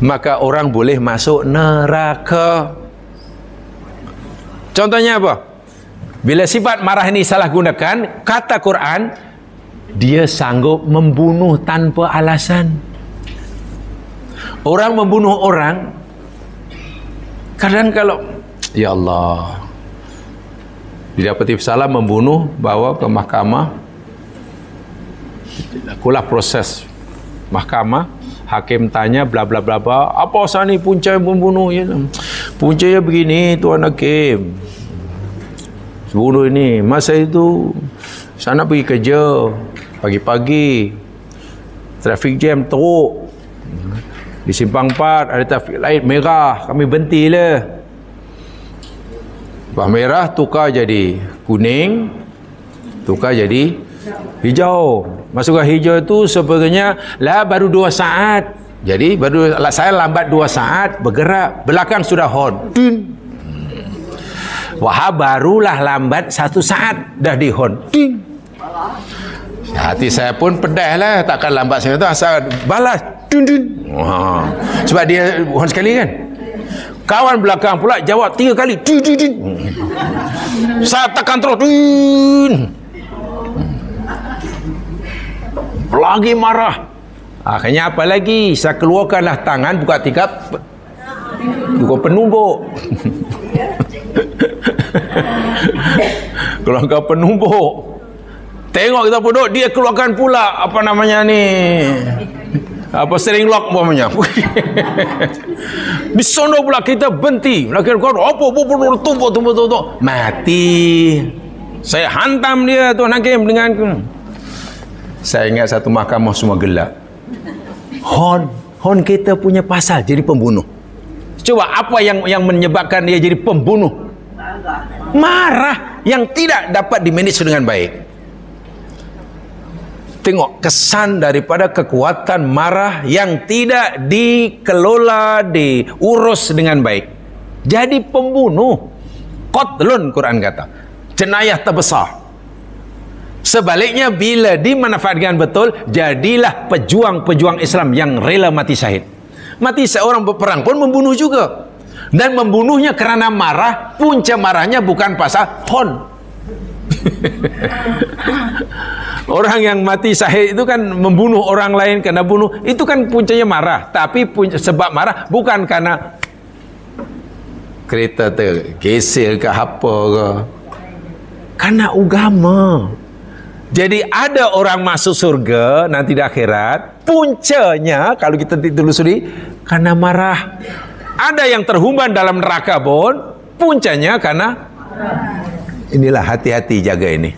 maka orang boleh masuk neraka. Contohnya apa? Bila sifat marah ini salah gunakan, kata Quran, dia sanggup membunuh tanpa alasan. Orang membunuh orang, kadang kalau ya Allah, didapati bersalah, membunuh, bawa ke mahkamah, lakulah proses mahkamah, hakim tanya bla bla bla bla, apa asal ni punca yang membunuh ya? Puncanya begini tuan hakim, bunuh ini masa itu sana pergi kerja pagi-pagi, trafik jam teruk, di simpang 4 ada trafik light merah, kami berhenti lah, lepas merah tukar jadi kuning, tukar jadi hijau. Masuk ke hijau itu sebenarnya lah baru 2 saat, jadi baru saya lambat 2 saat bergerak, belakang sudah horn. Wah, barulah lambat 1 saat dah di horn. Hati saya pun pedas lah, takkan lambat saya tu asal balas. Sebab dia horn sekali kan. Kawan belakang pula jawab 3 kali. Saya tekan terus. Lagi marah. Akhirnya apa lagi? Saya keluarkanlah tangan, buka tikap, buka penumbuk. Keluarkan penumbuk. Tengok kita duduk, dia keluarkan pula apa namanya ni, apa steering lock namanya. Di sono pula kita berhenti. Laki kau apa tumpuk. Mati. Saya hantam dia tuan hakim dengan. Saya ingat satu mahkamah semua gelap. Horn kita punya pasal jadi pembunuh. Coba apa yang menyebabkan dia jadi pembunuh? Marah yang tidak dapat dimanage dengan baik. Tengok kesan daripada kekuatan marah yang tidak dikelola, diurus dengan baik. Jadi pembunuh. Qatlun Quran kata. Jenayah terbesar. Sebaliknya bila dimanfaatkan betul, jadilah pejuang-pejuang Islam yang rela mati syahid. Mati seorang berperang pun membunuh juga. Dan membunuhnya kerana marah, punca marahnya bukan pasal hon. Orang yang mati syahid itu kan membunuh orang lain kerana bunuh, itu kan puncanya marah. Tapi sebab marah bukan kerana kereta tergeser ke apa ke, kerana agama. Jadi ada orang masuk surga nanti di akhirat, puncanya kalau kita telusuri karena marah. Ada yang terhumban dalam neraka pun puncanya karena inilah, hati-hati jaga ini.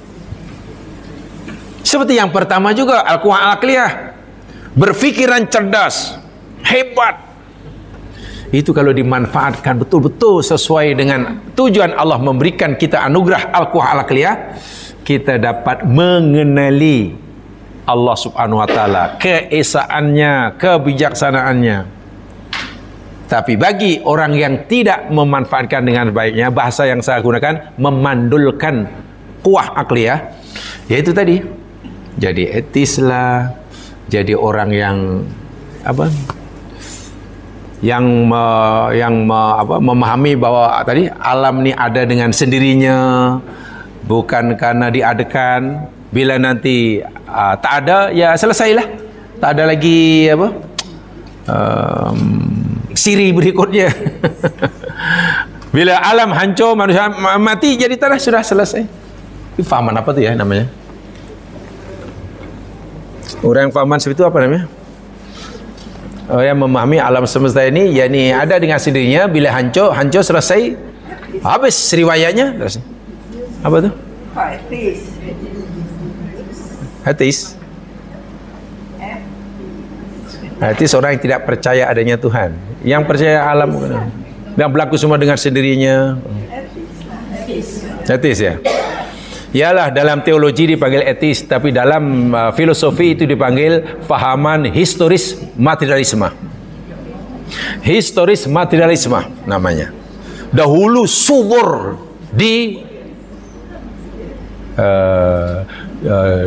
Seperti yang pertama juga, Al-Quran Al-Aqliyah, berfikiran cerdas, hebat. Itu kalau dimanfaatkan betul-betul sesuai dengan tujuan Allah memberikan kita anugerah Al-Quran Al-Aqliyah, kita dapat mengenali Allah Subhanahu wa taala, keesaannya, kebijaksanaannya. Tapi bagi orang yang tidak memanfaatkan dengan baiknya, bahasa yang saya gunakan memandulkan kuah akliyah, yaitu tadi jadi etis lah, jadi orang yang apa, memahami bahwa tadi alam ni ada dengan sendirinya, bukan karena diadakan. Bila nanti tak ada, ya selesailah, tak ada lagi apa siri berikutnya. Bila alam hancur, manusia mati, jadi tanah sudah selesai. Itu fahaman apa tu ya namanya? Orang yang fahaman seperti itu apa namanya? Orang yang memahami alam semesta ini, yakni ada dengan sendirinya. Bila hancur selesai, habis riwayatnya. Apa tu? Ateis. Ateis orang yang tidak percaya adanya Tuhan. Yang percaya alam yang berlaku semua dengan sendirinya. Ateis ya. Ialah dalam teologi dipanggil etis, tapi dalam filosofi itu dipanggil fahaman historis materialisme. Historis materialisme namanya. Dahulu subur di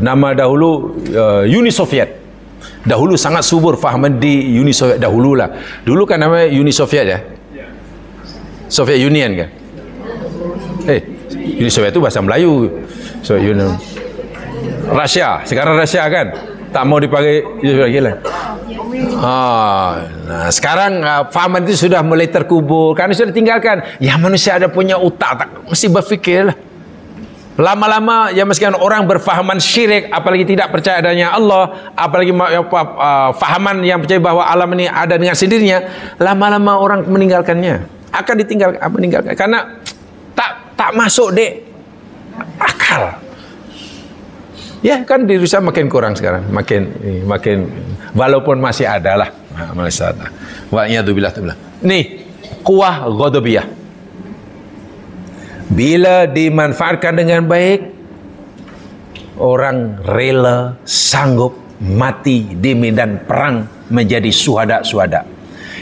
nama dahulu Uni Soviet. Dahulu sangat subur fahaman di Uni Soviet dahululah. Dulu kan namanya Uni Soviet ya. Soviet Union kan. Uni Soviet itu bahasa Melayu. Soviet Union. Rusia, sekarang Rusia kan. Tak mau dipakai lagi lah. Nah, sekarang fahaman itu sudah mulai terkubur karena sudah tinggalkan. Ya manusia ada punya otak, tak mesti berfikir lah. Lama-lama ya meskipun orang berfahaman syirik, apalagi tidak percaya adanya Allah, apalagi fahaman yang percaya bahwa alam ini ada dengan sendirinya, lama-lama orang meninggalkannya, akan meninggalkan karena tak masuk dek akal. Ya kan di Rusia makin kurang sekarang, makin walaupun masih ada lah, masih ada. Wa'iyadzubillah. Nih, kuah ghadabiyah. Bila dimanfaatkan dengan baik, orang rela sanggup mati di medan perang menjadi syuhada.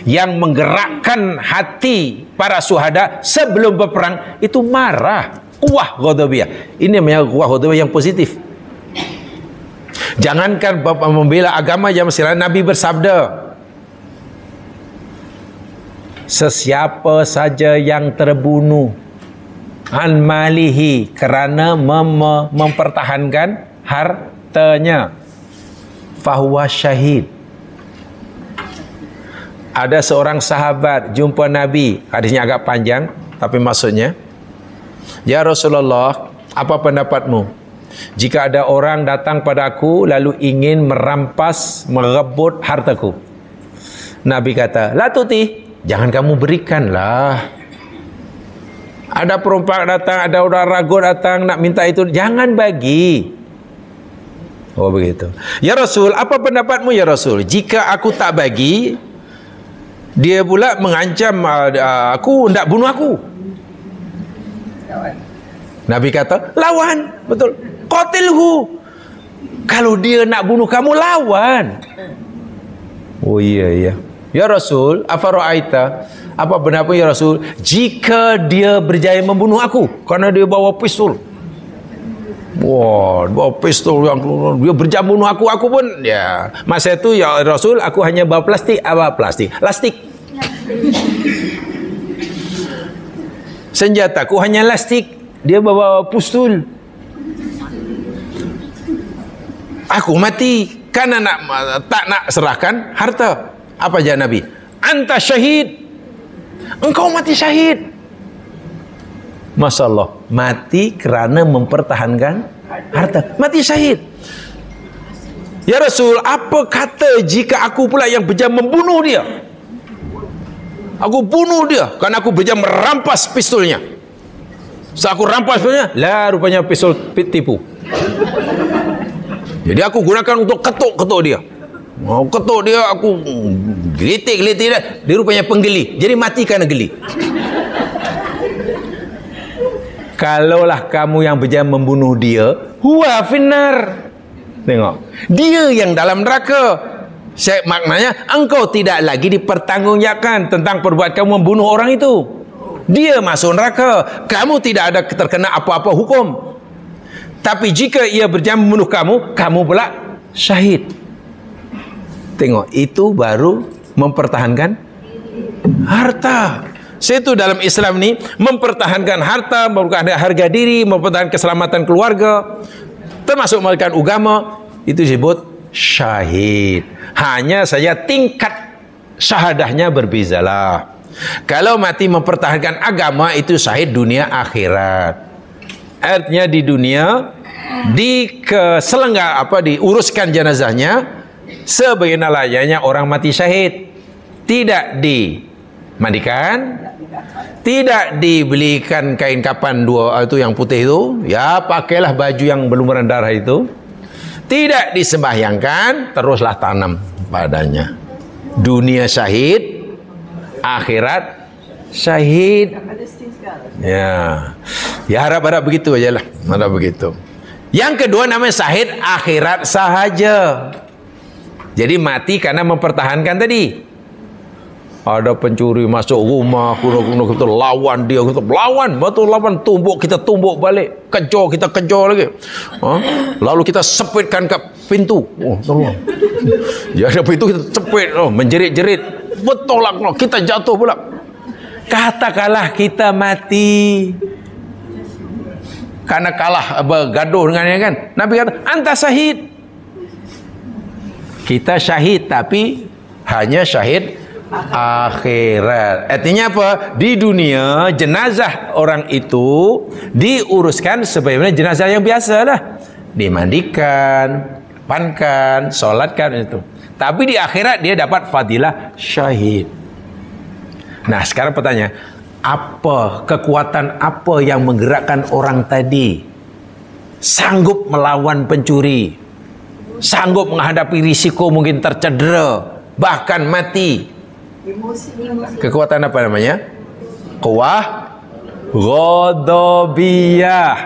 Yang menggerakkan hati para syuhada sebelum berperang itu marah. Kuah ghadabiyah. Ini namanya kuah ghadabiyah yang positif. Jangankan membela agama yang silam, Nabi bersabda, sesiapa saja yang terbunuh an malihi kerana mempertahankan hartanya, fahuwa syahid. Ada seorang sahabat jumpa Nabi, hadisnya agak panjang tapi maksudnya, ya Rasulullah, apa pendapatmu jika ada orang datang padaku lalu ingin merebut hartaku? Nabi kata, la tuti, jangan kamu berikanlah. Ada perempuan datang, ada orang ragu datang nak minta itu, jangan bagi. Oh begitu. Ya Rasul, apa pendapatmu ya Rasul? Jika aku tak bagi, dia pula mengancam aku, hendak bunuh aku. Nabi kata, lawan. Betul. Qatilhu. Kalau dia nak bunuh kamu, lawan. Oh iya. Ya Rasul, afara'aita, apa pendapat ya Rasul jika dia berjaya membunuh aku karena dia bawa pistol? Wah, bawa pistol yang dia berjaya bunuh aku pun ya. Masa itu ya Rasul, aku hanya bawa plastik. Lastik. Senjataku hanya lastik. Dia bawa pistol. Aku mati karena tak nak serahkan harta. Apa jawab Nabi? Anta syahid. Engkau mati syahid. Masya Allah, mati kerana mempertahankan harta, mati syahid. Ya Rasul, apa kata jika aku pula yang berjaya membunuh dia? Aku bunuh dia kerana aku berjaya merampas pistolnya. Saat aku rampas pistolnya, lah rupanya pistol tipu. Jadi aku gunakan untuk ketuk dia. Mau ketuk dia, aku gelitik dia. Dia rupanya penggeli. Jadi mati kerana geli. Kalaulah kamu yang berjaya membunuh dia, huwa finnar. Tengok, dia yang dalam neraka. Maknanya engkau tidak lagi dipertanggungjawabkan tentang perbuatan kamu membunuh orang itu. Dia masuk neraka. Kamu tidak ada terkena apa-apa hukum. Tapi jika ia berjaya membunuh kamu, kamu pula syahid. Tengok, itu baru mempertahankan harta. Itu dalam Islam ni, mempertahankan harta, mempertahankan harga diri, mempertahankan keselamatan keluarga, termasuk mempertahankan agama, itu disebut syahid. Hanya saja tingkat syahadahnya berbezalah. Kalau mati mempertahankan agama, itu syahid dunia akhirat. Artinya di dunia diuruskan jenazahnya sebagaimana layaknya orang mati syahid. Tidak dimandikan, tidak dibelikan kain kapan dua itu yang putih itu, ya pakailah baju yang berlumuran darah itu. Tidak disembahyangkan, teruslah tanam padanya. Dunia syahid, akhirat syahid. Ya. Ya harap-harap begitu aja lah. Harap begitu. Yang kedua namanya syahid akhirat sahaja. Jadi mati karena mempertahankan tadi. Ada pencuri masuk rumah, kita lawan dia, kita lawan, betul lawan, tumbuk, kita tumbuk balik, kejar, kita kejar lagi. Lalu kita sepitkan ke pintu. Oh, tolong. Ya ada pintu kita cepit, menjerit-jerit. Betul lah, kita jatuh pula. Katakanlah kita mati karena kalah bergaduh dengan dia kan. Nabi kata, anta syahid. Kita syahid tapi hanya syahid akhirat. Artinya apa? Di dunia jenazah orang itu diuruskan sebagaimana jenazah yang biasa lah. Dimandikan, pankan, solatkan itu. Tapi di akhirat dia dapat fadilah syahid. Nah sekarang pertanyaan, apa kekuatan apa yang menggerakkan orang tadi sanggup melawan pencuri, sanggup menghadapi risiko mungkin tercedera, bahkan mati? Kekuatan apa namanya? Quwah ghadabiyah.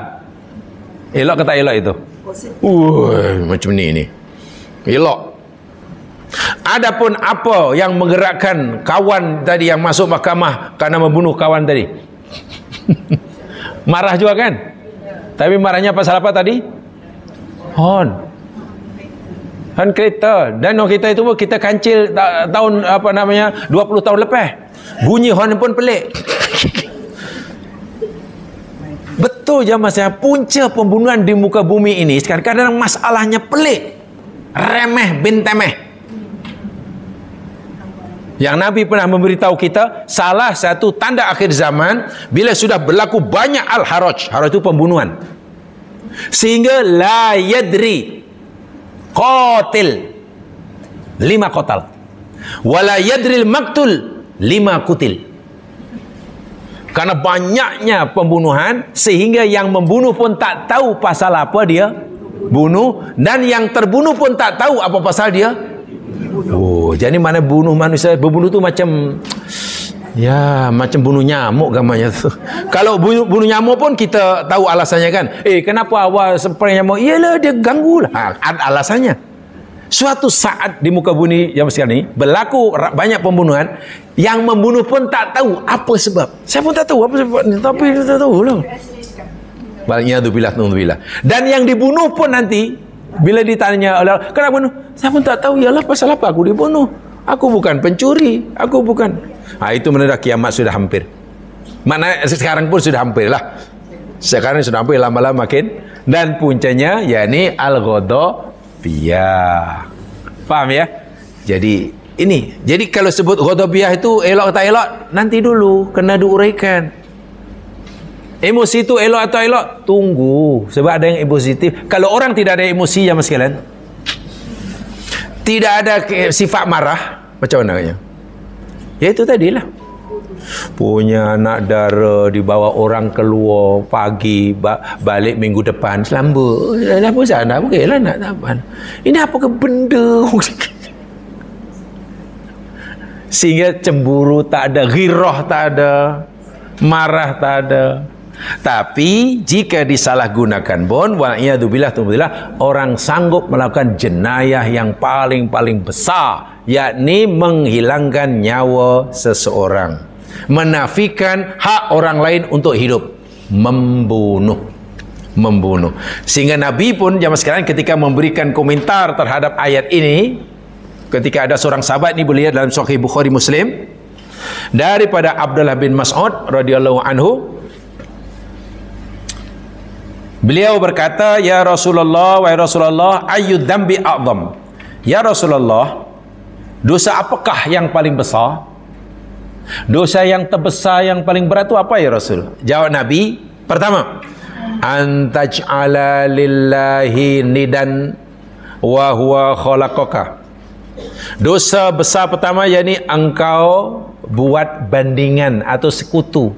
Elok kata elok itu? Macam ni. Elok. Adapun apa yang menggerakkan kawan tadi yang masuk mahkamah karena membunuh kawan tadi? Marah juga kan? Tapi marahnya pasal apa tadi? Hon kereta. Dan kita itu pun kita kancil tahun 20 tahun lepas. Bunyi hon pun pelik. Betul je masalah punca pembunuhan di muka bumi ini sekarang kadang masalahnya pelik. Remeh bin temeh. Yang Nabi pernah memberitahu kita, salah satu tanda akhir zaman bila sudah berlaku banyak al-haraj. Haraj itu pembunuhan. Sehingga la yadri qatil 5 qatal. Wala yadril maktul 5 kutil. Karena banyaknya pembunuhan sehingga yang membunuh pun tak tahu pasal apa dia bunuh, dan yang terbunuh pun tak tahu apa pasal dia. Oh, jadi mana bunuh manusia, berbunuh tu macam macam bunuh nyamuk gambarnya tu. Kalau bunuh nyamuk pun kita tahu alasannya kan. Kenapa awak spray nyamuk? Iyalah dia ganggu lah. Ada alasannya. Suatu saat di muka bumi yang sekarang ini berlaku banyak pembunuhan, yang membunuh pun tak tahu apa sebab. Saya pun tak tahu apa sebab, tapi dia tak tahu lah. Baliknya billah. Dan yang dibunuh pun nanti bila ditanya oleh kenapa bunuh, saya pun tak tahu. Yalah pasal apa aku dibunuh? Aku bukan pencuri, aku bukan. Itu menandakan kiamat sudah hampir. Mana sekarang pun sudah hampir lah. Sekarang sudah hampir, lama-lama makin. Dan puncanya yakni al-ghadabiyah. Faham ya? Jadi ini. Jadi kalau sebut ghadabiyah itu elok tak elok, nanti dulu kena diuraikan. Emosi itu elok atau elok? Tunggu. Sebab ada yang positif. Kalau orang tidak ada emosi ya mas sekalian, tidak ada sifat marah, macam mana kayaknya? Ya itu tadilah. Punya anak dara dibawa orang keluar pagi, balik minggu depan selamba. Dah pun sana, okey lah nak apa. Ini apa ke benda? Sehingga cemburu tak ada, ghirah tak ada, marah tak ada. Tapi jika disalahgunakan pun, wa'iyadzubillah, orang sanggup melakukan jenayah yang paling besar, yakni menghilangkan nyawa seseorang, menafikan hak orang lain untuk hidup, membunuh. Sehingga Nabi pun zaman sekarang ketika memberikan komentar terhadap ayat ini, ketika ada seorang sahabat, ini boleh lihat dalam Sahih Bukhari Muslim, daripada Abdullah bin Mas'ud radhiyallahu anhu, beliau berkata, ya Rasulullah, wahai Rasulullah, ayyud dzambi a'zam? Ya Rasulullah, dosa apakah yang paling besar? Dosa yang terbesar, yang paling berat itu apa ya Rasul? Jawab Nabi, pertama, antaj'ala lillahi nidan wa huwa khalaqaka. Dosa besar pertama yakni engkau buat bandingan atau sekutu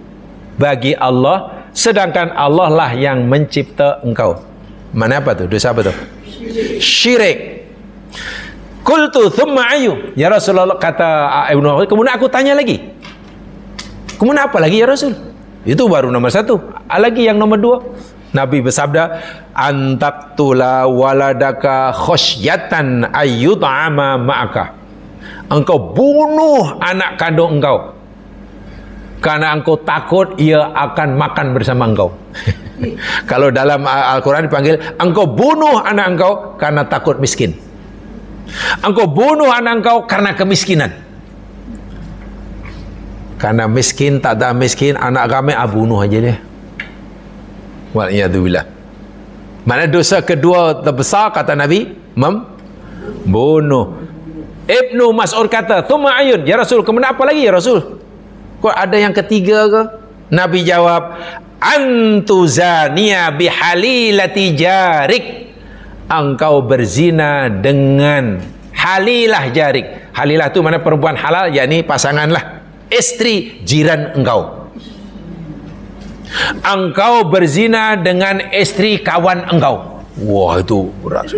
bagi Allah, sedangkan Allah lah yang mencipta engkau. Mana apa tu? Dosa apa tu? Syirik. Qultu thumma ayu? Ya Rasulullah, kata Ibnu Umar, kemudian aku tanya lagi. Kemudian apa lagi ya Rasul? Itu baru nomor satu. Lagi yang nomor dua, Nabi bersabda, antaktula waladaka khosyatan ayyut'ama ma'aka. Engkau bunuh anak kandung engkau karena engkau takut ia akan makan bersama engkau. Kalau dalam Al-Quran dipanggil, engkau bunuh anak engkau karena takut miskin. Engkau bunuh anak engkau karena kemiskinan. Karena miskin, tak ada miskin, anak kami bunuh aja dia. Wal'iyadzubillah. Mana dosa kedua terbesar, kata Nabi, membunuh. Ibnu Mas'ud kata, "Tsumma ayun, ya Rasul, kemudian apa lagi ya Rasul? Kok ada yang ketiga ke?" Nabi jawab, "Antuzaniya bihalilati jarik." Engkau berzina dengan halilah jarik. Halilah itu mana perempuan halal, yakni pasanganlah, istri jiran engkau. Engkau berzina dengan istri kawan engkau. Wah, itu berat.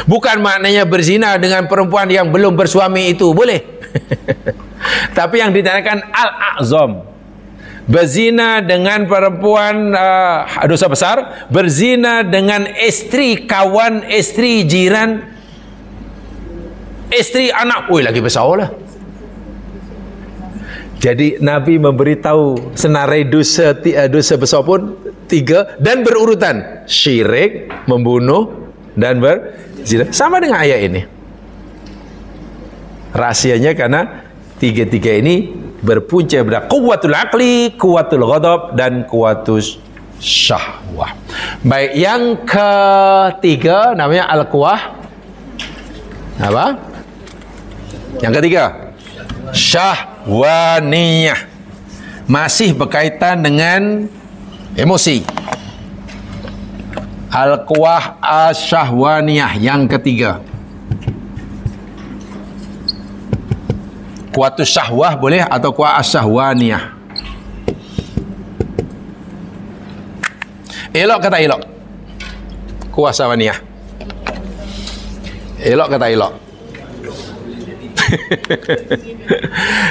Bukan maknanya berzina dengan perempuan yang belum bersuami itu boleh. Tapi yang ditanyaan al-a'zam, berzina dengan perempuan dosa besar, berzina dengan istri kawan, istri jiran, istri anak, lagi besar lah. Jadi Nabi memberitahu senarai dosa besar pun tiga dan berurutan: syirik, membunuh, dan berzina. Sama dengan ayat ini. Rahasianya karena tiga-tiga ini berpunca pada kuwatul aqli, kuwatul ghadab, dan kuwatus syahwah. Baik, yang ketiga namanya al-quwah. Apa? Yang ketiga, syahwaniyah. Masih berkaitan dengan emosi. Al-quwah asyahwaniyah yang ketiga. Kuatus syahwah boleh atau kuah asyahwaniyah. Elok kata elok. Kuah syahwaniyah. Elok kata elok.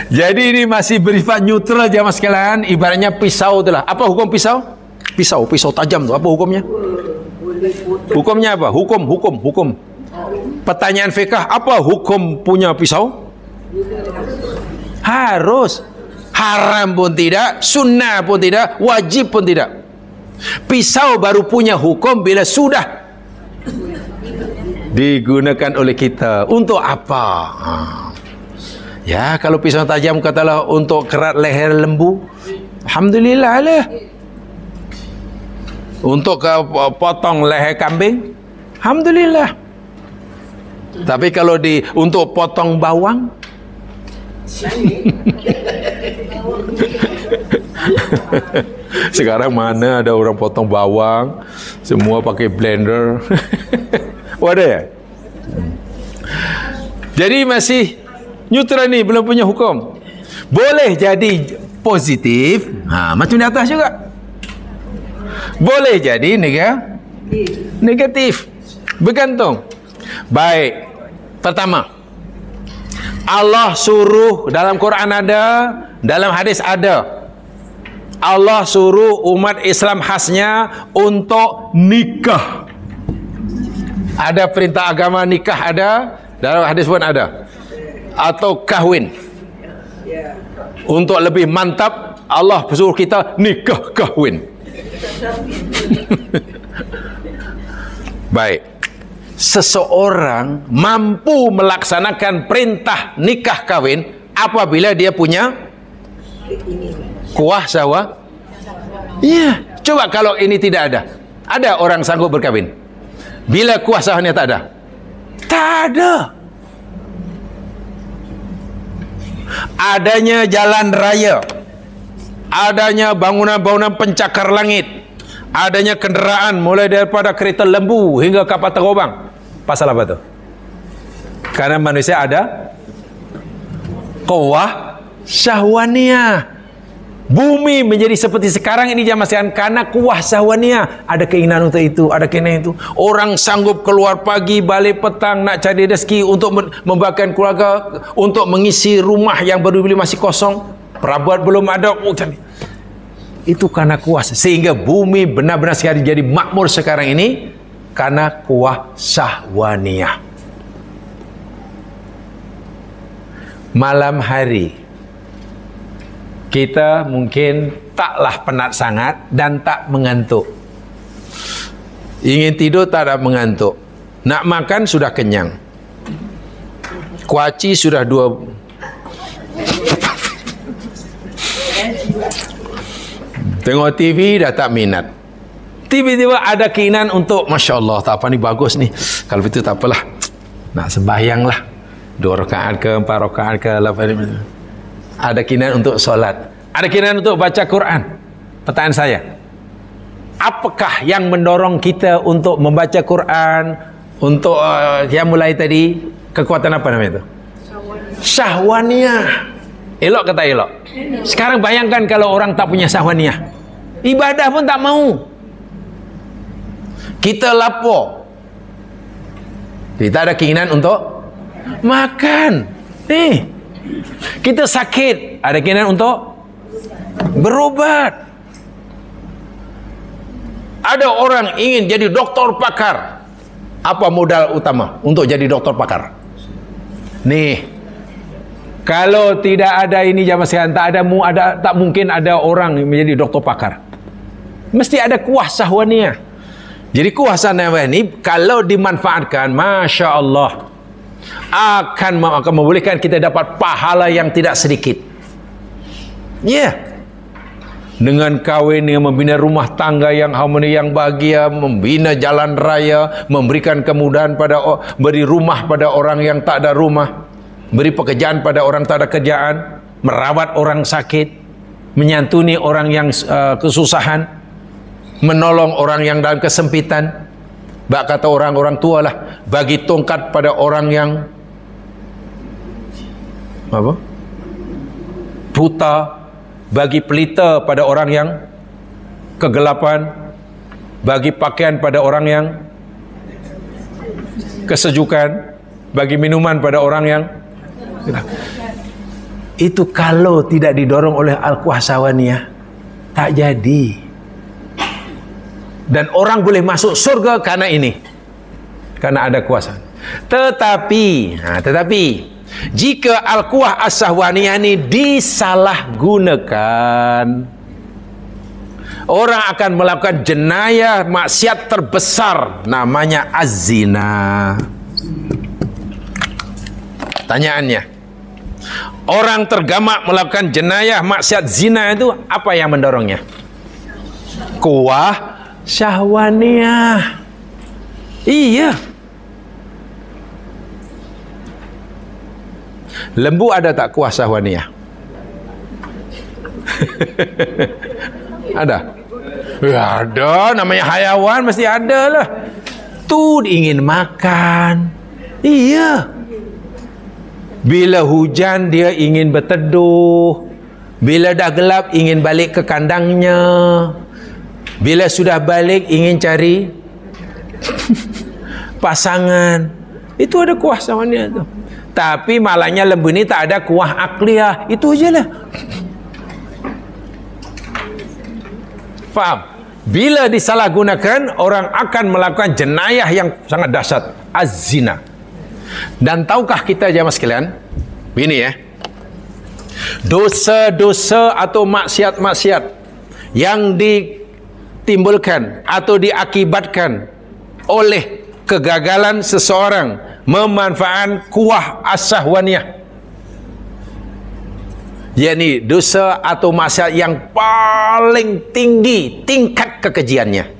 Jadi ini masih bersifat neutral jamaah sekalian. Ibaratnya pisau itulah. Apa hukum pisau? Pisau tajam tu. Apa hukumnya? Hukumnya apa? Hukum. Pertanyaan fiqh, apa hukum punya pisau? Harus. Haram pun tidak, sunnah pun tidak, wajib pun tidak. Pisau baru punya hukum bila sudah digunakan oleh kita. Untuk apa? Ya, kalau pisau tajam katalah untuk kerat leher lembu, alhamdulillah lah. Untuk potong leher kambing, alhamdulillah. Tapi kalau untuk potong bawang, sekarang mana ada orang potong bawang, semua pakai blender. Ada ya? Jadi masih neutral ni, belum punya hukum. Boleh jadi positif, macam di atas juga. Boleh jadi negatif. Bergantung. Baik. Pertama, Allah suruh, dalam Quran ada, dalam hadis ada, Allah suruh umat Islam khasnya untuk nikah. Ada perintah agama nikah ada, dalam hadis pun ada. Atau kahwin. Untuk lebih mantap, Allah suruh kita nikah kahwin. Baik. Seseorang mampu melaksanakan perintah nikah kahwin apabila dia punya kuah syahwah. Iya, coba kalau ini tidak ada. Ada orang sanggup berkahwin bila kuah syahwahnya tak ada? Tak ada. Adanya jalan raya, adanya bangunan-bangunan pencakar langit, adanya kenderaan mulai daripada kereta lembu hingga kapal terbang. Pasal apa tu? Karena manusia ada quwwah syahwaniyah. Bumi menjadi seperti sekarang ini jamaah sekalian karena quwwah syahwaniyah. Ada keinginan untuk itu, ada keinginan itu. Orang sanggup keluar pagi, balik petang nak cari rezeki untuk membakar keluarga, untuk mengisi rumah yang baru beli masih kosong. perabot belum ada. Itu karena kuasa. Sehingga bumi benar-benar sekali jadi makmur sekarang ini karena kuah syahwaniyah. Malam hari kita mungkin taklah penat sangat dan tak mengantuk. Ingin tidur tak ada mengantuk. Nak makan sudah kenyang. Kuaci sudah 2. Tengok TV dah tak minat. Tiba-tiba ada keinginan untuk, Masya Allah, tak apa ni bagus ni. Kalau begitu tak apalah, nak sembahyang lah, 2 rakaat ke 4 rakaat ke 8. Ada keinginan untuk solat, ada keinginan untuk baca Quran. Pertanyaan saya, apakah yang mendorong kita untuk membaca Quran, untuk yang mulai tadi, kekuatan apa namanya itu? Syahwaniyah. Elok kata elok. Sekarang bayangkan kalau orang tak punya syahwaniyah, ibadah pun tak mau. Kita lapar, kita ada keinginan untuk makan. Kita sakit, ada keinginan untuk berobat. Ada orang ingin jadi doktor pakar. Apa modal utama untuk jadi doktor pakar? Nih, kalau tidak ada ini zaman sekarang, tak mungkin ada orang menjadi doktor pakar. Mesti ada kuah syahwaniyah. Jadi kuah syahwaniyah ini kalau dimanfaatkan, Masya Allah, akan membolehkan kita dapat pahala yang tidak sedikit. Dengan kawin, dengan membina rumah tangga yang harmoni, yang bahagia, membina jalan raya, memberikan kemudahan beri rumah pada orang yang tak ada rumah, beri pekerjaan pada orang tak ada kerjaan, merawat orang sakit, menyantuni orang yang kesusahan, menolong orang yang dalam kesempitan. Bak kata orang tua lah, bagi tongkat pada orang yang buta, bagi pelita pada orang yang kegelapan, bagi pakaian pada orang yang kesejukan, bagi minuman pada orang yang. Itu kalau tidak didorong oleh al-quwah syahwaniyah, tak jadi. Dan orang boleh masuk surga karena ini, karena ada kuasa. Tetapi jika al-quwah as-syahwaniyah ini disalahgunakan, orang akan melakukan jenayah maksiat terbesar, namanya az-zina. Pertanyaannya, orang tergamak melakukan jenayah maksiat zina itu apa yang mendorongnya? Kuah syahwaniyah. Iya. Lembu ada tak kuah syahwaniyah? Ada? Ya ada, namanya hayawan mesti ada lah. Tu ingin makan. Iya. Bila hujan dia ingin berteduh. Bila dah gelap ingin balik ke kandangnya. Bila sudah balik ingin cari pasangan. Itu ada kuah syahwaniyah tu. Tapi malangnya lembu ni tak ada kuah akliyah. Itu ajalah. Faham? Bila disalahgunakan, orang akan melakukan jenayah yang sangat dahsyat, az-zina. Dan tahukah kita jemaah sekalian, ini dosa-dosa atau maksiat-maksiat yang ditimbulkan atau diakibatkan oleh kegagalan seseorang memanfaatkan kuah as-syahwaniyah, yakni dosa atau maksiat yang paling tinggi tingkat kekejiannya.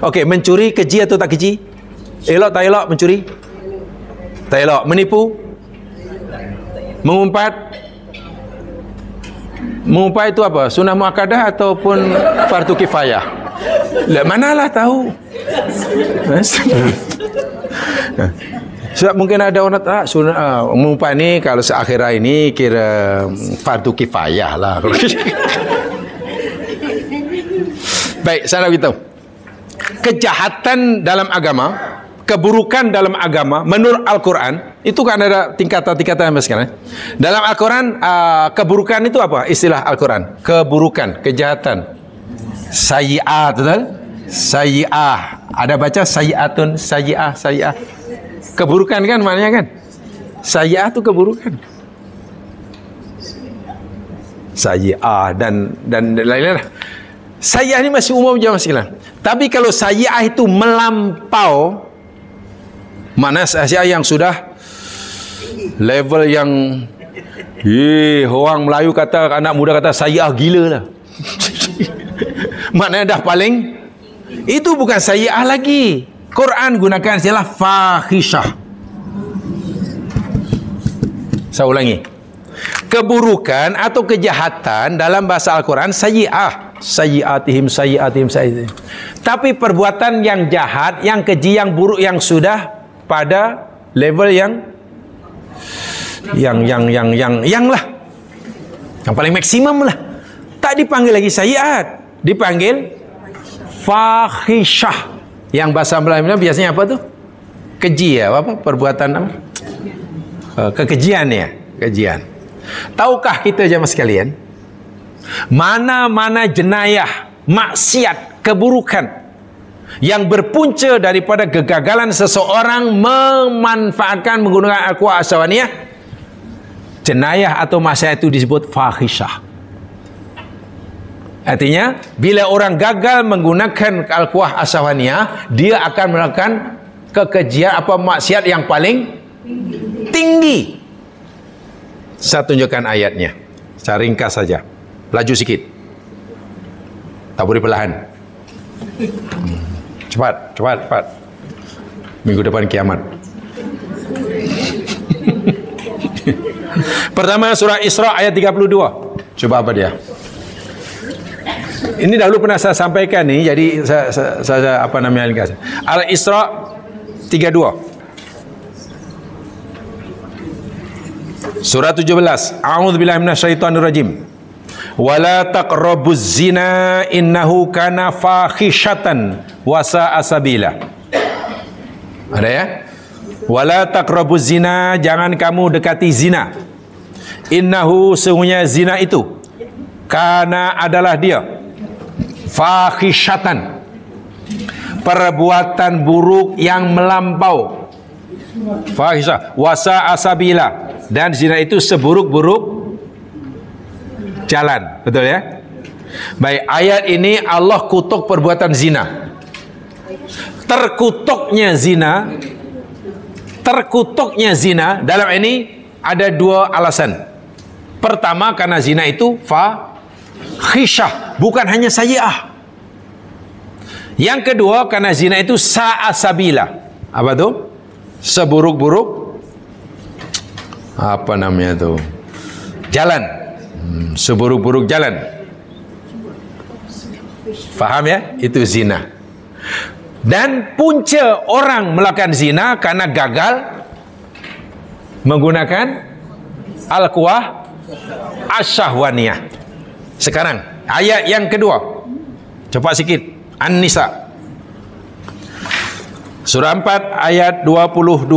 Okey, mencuri keji atau tak keji? Elok tak elok mencuri? Tak elok. Menipu? Mengumpat? Mengumpat itu apa? Sunnah muakkadah ataupun fardu kifayah? Lah manalah tahu. Sebab mungkin ada orang tak sunnah mengumpat ni kalau seakhirah ini kira fardu kifayah lah. Baik, saya nak beritahu. Kejahatan dalam agama, keburukan dalam agama menurut Al-Quran Itu kan ada tingkatan-tingkatan sekarang. Dalam Al-Quran, keburukan itu apa? Istilah Al-Quran. Keburukan, kejahatan. Sayyi'ah, betul? Sayyi'ah. Ada baca sayyi'atun, sayyi'ah, sayyi'ah. Keburukan kan maknanya kan? Sayyi'ah itu keburukan. Sayyi'ah dan lain-lain. Sayyi'ah ini masih umum je sekalian. Tapi kalau sayyi'ah itu melampau, mana sayyi'ah yang sudah level yang orang Melayu kata, anak muda kata sayyi'ah gila lah. Maknanya dah paling, itu bukan sayyi'ah lagi. Quran gunakan istilah fahisyah. Saya ulangi. Keburukan atau kejahatan dalam bahasa Al-Quran sayyi'ah. Sayyi'atihim, sayyi'atihim, sayyi'atihim. Tapi perbuatan yang jahat, yang keji, yang buruk, yang sudah pada level yang lah, yang paling maksimum lah, tak dipanggil lagi sayyi'at, dipanggil fahisyah. Yang bahasa Melayu biasanya apa tuh? Keji ya, apa? Perbuatan apa? Kekejian ya, kejian. Tahukah kita jemaah sekalian, mana-mana jenayah, maksiat, keburukan yang berpunca daripada kegagalan seseorang memanfaatkan menggunakan al-quwah as-sawaniyah, jenayah atau maksiat itu disebut fahisyah. Artinya, bila orang gagal menggunakan al-quwah as-sawaniyah, dia akan melakukan kekejian apa maksiat yang paling tinggi. Saya tunjukkan ayatnya. Saya ringkas saja. Laju sikit. Tak boleh perlahan. Cepat. Minggu depan kiamat. Pertama surah Isra ayat 32. Coba apa dia? Ini dahulu pernah saya sampaikan ni, jadi saya apa namanya ringkas. Al-Isra 32. Surah 17. A'udzubillahi minasyaitonirrajim. Wala taqrabuz zina innahu kana fahisyatan wa sa'a sabila. Ada ya? Wala taqrabuz zina, jangan kamu dekati zina. Innahu, sesungguhnya zina itu, kana adalah dia, fahisyatan, perbuatan buruk yang melampau. Fahisyah wa sa'a sabila, dan zina itu seburuk-buruk jalan. Betul ya? Baik, ayat ini Allah kutuk perbuatan zina. Terkutuknya zina dalam ini ada dua alasan. Pertama, karena zina itu fahisyah, bukan hanya sayyi'ah. Yang kedua, karena zina itu sa'asabila. Apa tu? Seburuk-buruk apa namanya tu? Jalan. Seburuk-buruk jalan. Faham ya? Itu zina. Dan punca orang melakukan zina karena gagal menggunakan al-quwah as-sahwaniyah. Sekarang ayat yang kedua. Cepat sikit. An-Nisa surah 4 ayat 22.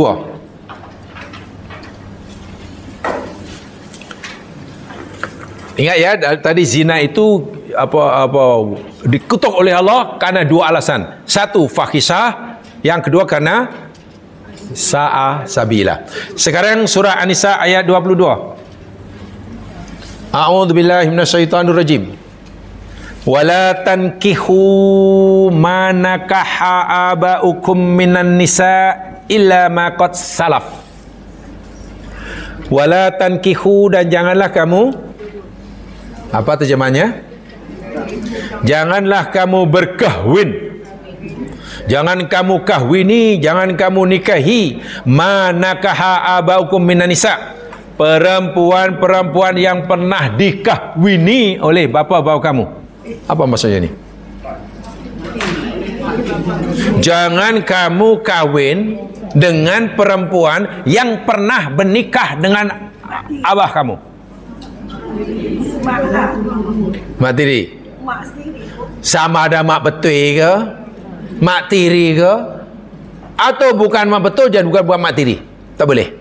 Ingat ya, tadi zina itu dikutuk oleh Allah karena dua alasan. Satu, fahisyah. Yang kedua, karena sa'a sabila. Sekarang surah An-Nisa ayat 22. A'udzubillahi minasyaitonirrajim. Wala tankihu ma nakaha aba'ukum minan nisa illa ma qad salaf. Wala tankihu, dan janganlah kamu, apa terjemahnya? Janganlah kamu berkahwin, jangan kamu kahwini, jangan kamu nikahi ma nakaha aba'ukum minan nisa, perempuan-perempuan yang pernah dikahwini oleh bapa-bapa kamu. Apa maksudnya ni? Jangan kamu kahwin dengan perempuan yang pernah bernikah dengan abah kamu. Mak tiri. Sama ada mak betul ke, mak tiri ke, atau bukan mak betul dan bukan mak tiri. Tak boleh.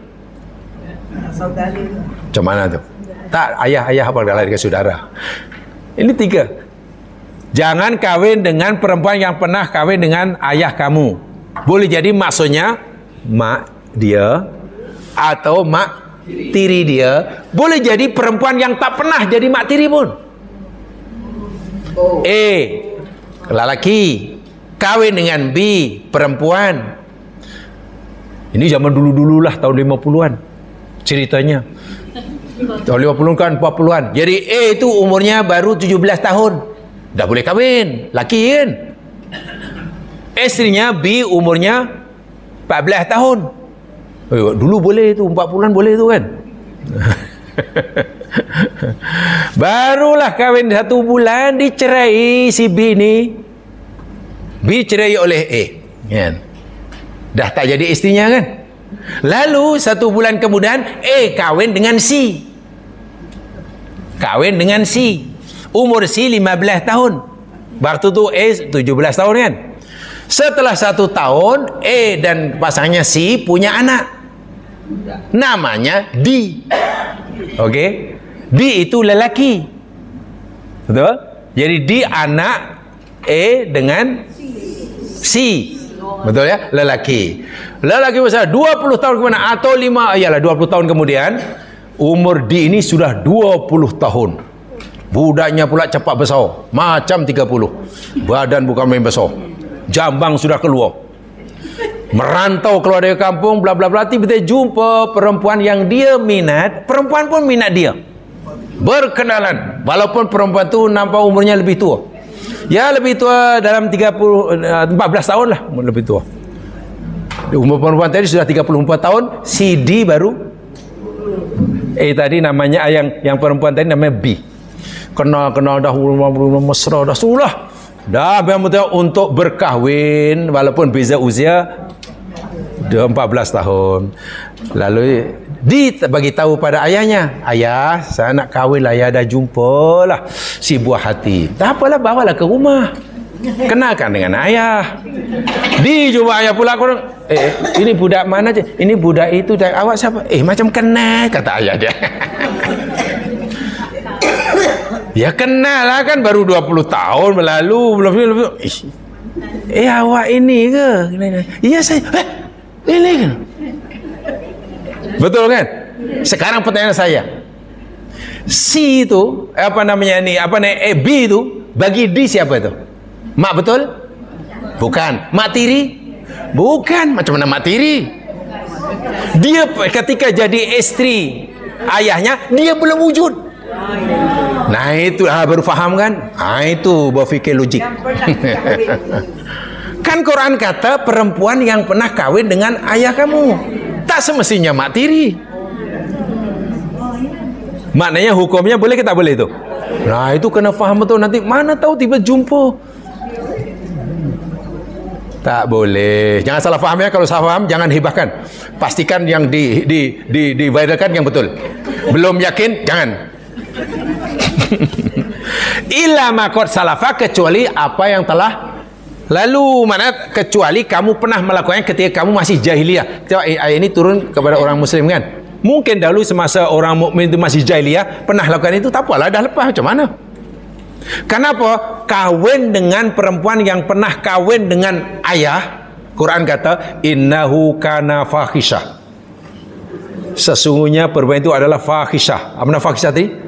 Macam mana tu? Tak, ayah apa lari ke saudara. Ini 3. Jangan kahwin dengan perempuan yang pernah kahwin dengan ayah kamu. Boleh jadi maksudnya mak dia atau mak tiri dia. Boleh jadi perempuan yang tak pernah jadi mak tiri pun. A, lelaki kahwin dengan B, perempuan. Ini zaman dulu-dululah, tahun 50-an ceritanya. Tahun 50-an kan 40-an. Jadi A itu umurnya baru 17 tahun. Dah boleh kahwin, laki kan. Istrinya B umurnya 14 tahun. Dulu boleh tu, 40-an boleh tu kan. Barulah kahwin 1 bulan dicerai si B ni. B cerai oleh A kan. Dah tak jadi istrinya kan. Lalu 1 bulan kemudian A kahwin dengan C. Kahwin dengan C. Umur C 15 tahun. Waktu tu A 17 tahun kan. Setelah 1 tahun A dan pasangannya C punya anak. Namanya D. Okey. D itu lelaki. Betul? Jadi D anak A dengan C. Betul ya? Lelaki. Lelaki besar 20 tahun kemudian atau 20 tahun kemudian umur D ini sudah 20 tahun. Budaknya pula cepat besar. Macam 30. Badan bukan main besar. Jambang sudah keluar. Merantau keluar dari kampung, bla bla bla. Tiba-tiba jumpa perempuan yang dia minat. Perempuan pun minat dia. Berkenalan. Walaupun perempuan tu nampak umurnya lebih tua. Ya lebih tua dalam 14 tahun lah. Lebih tua. Umur perempuan tadi sudah 34 tahun. Si D baru tadi namanya yang perempuan tadi namanya B. Kenal dah mesra dah sulah. Dah betul untuk berkahwin walaupun beza usia 14 tahun. Lalu dia bagi tahu pada ayahnya, ayah saya nak kahwin lah, ayah dah jumpa lah si buah hati. Tak apalah, bawalah ke rumah. Kenalkan dengan ayah. Di jumpa ayah pula korang. Ini budak mana je? Ini budak itu dan awak siapa? Macam kenal kata ayah dia. Ya kenal lah kan, baru 20 tahun berlalu belum. Awak ini ke? Iya saya. Ini kan. Betul kan? Sekarang pertanyaan saya. C itu apa namanya ni? B itu bagi D siapa itu? Mak betul? Bukan. Mak tiri? Bukan. Macam mana mak tiri? Dia ketika jadi isteri ayahnya, dia belum wujud. Nah itu baru faham kan? Itu berfikir logik. Kan Quran kata perempuan yang pernah kahwin dengan ayah kamu. Tak semestinya mak tiri. Maknanya hukumnya boleh ke tak boleh itu? Nah itu kena faham betul. Nanti mana tahu tiba jumpa. Tak boleh. Jangan salah faham ya. Kalau salah faham jangan hibahkan. Pastikan yang diviralkan yang betul. Belum yakin jangan. Illa makot salafa, kecuali apa yang telah lalu, mana kecuali kamu pernah melakukannya ketika kamu masih jahiliyah. Ayat ini turun kepada orang muslim kan. Mungkin dahulu semasa orang mukmin itu masih jahiliyah pernah lakukan itu, tak apalah, dah lepas macam mana. Kenapa? Kawin dengan perempuan yang pernah kawin dengan ayah, Quran kata innahu kana fahisyah. Sesungguhnya perempuan itu adalah fahisyah. Apa nama fahisyah tadi?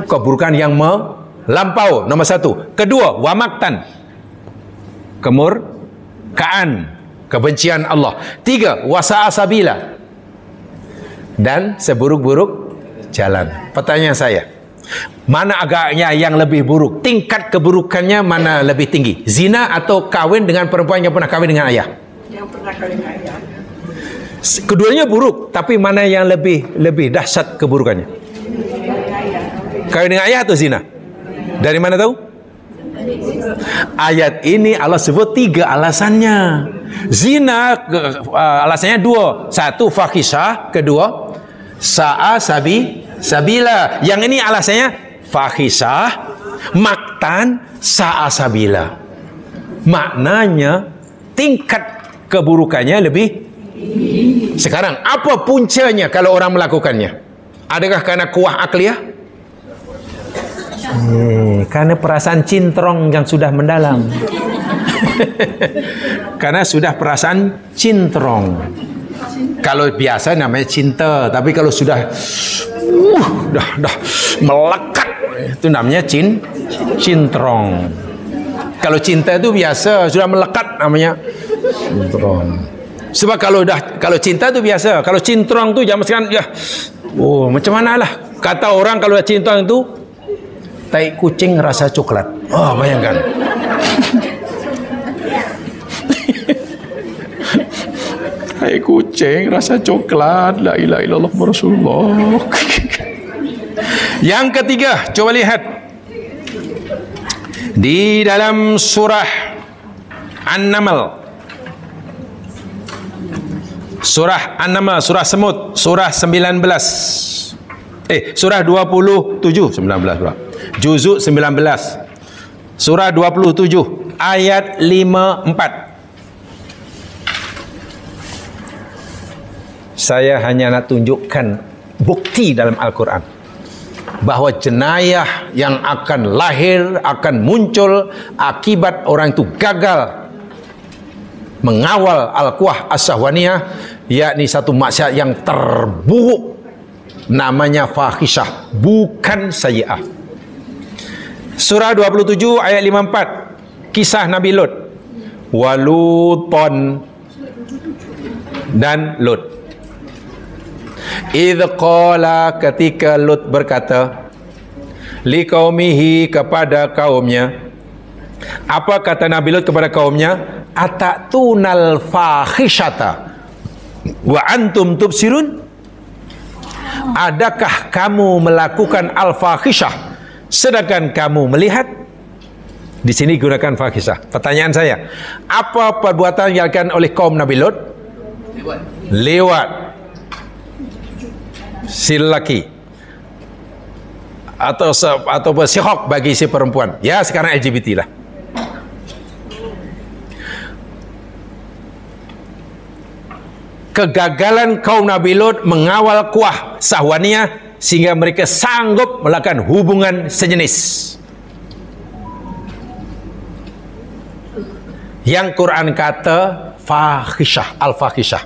Keburukan yang melampau, nomor 1. Kedua, wamaktan, kemurkaan, kebencian Allah. 3, wasa'a sabila, dan seburuk-buruk jalan. Pertanyaan saya, mana agaknya yang lebih buruk? Tingkat keburukannya mana lebih tinggi? Zina atau kawin dengan perempuan yang pernah kawin dengan ayah? Yang pernah kawin dengan ayah. Keduanya buruk, tapi mana yang lebih dahsyat keburukannya? Kawin dengan ayah atau zina? Dari mana tahu? Ayat ini Allah sebut 3 alasannya. Zina alasannya 2. 1 fahisyah, kedua sa'a sabila. Yang ini alasannya fahisyah, maktan, sa'a sabila. Maknanya tingkat keburukannya lebih Sekarang, apa puncanya kalau orang melakukannya? Adakah karena kuah akliyah? Karena perasaan cintrong yang sudah mendalam. Karena sudah perasaan cintrong. Kalau biasa namanya cinta, tapi kalau sudah dah melekat, itu namanya cintrong. Kalau cinta itu biasa, sudah melekat namanya cintrong. Sebab kalau cinta itu biasa, kalau cintrong itu zaman sekarang ya, macam mana lah kata orang kalau cintrong itu tai kucing rasa coklat. Bayangkan. Tai kucing rasa coklat, la ilaha illallah Rasulullah. Yang ketiga, coba lihat di dalam surah An-Naml, surah semut, surah 19, surah 27, 19 pula, juzuk 19, surah 27 ayat 54. Saya hanya nak tunjukkan bukti dalam Al-Quran bahawa jenayah yang akan lahir, akan muncul akibat orang itu gagal mengawal al-quwah as-sahwaniyah, yakni satu maksiat yang terburuk, namanya fahisyah, bukan sayyi'ah. Surah 27 ayat 54, kisah Nabi Lut, Waluton dan Lut. Idh qala, ketika Lut berkata, liqaumihi, kepada kaumnya. Apa kata Nabi Lut kepada kaumnya? Atatunal fahisyata wa antum tubsirun? Adakah kamu melakukan al-fahisyah sedangkan kamu melihat? Di sini gunakan fahisyah. Pertanyaan saya, apa perbuatan yang dilakukan oleh kaum Nabi Lut? Lewat si lelaki atau sihok bagi si perempuan. Ya, sekarang LGBT lah. Kegagalan kaum Nabi Lut mengawal kuah sahwaniyah sehingga mereka sanggup melakukan hubungan sejenis. Yang Quran kata fahisyah, al-fahisyah.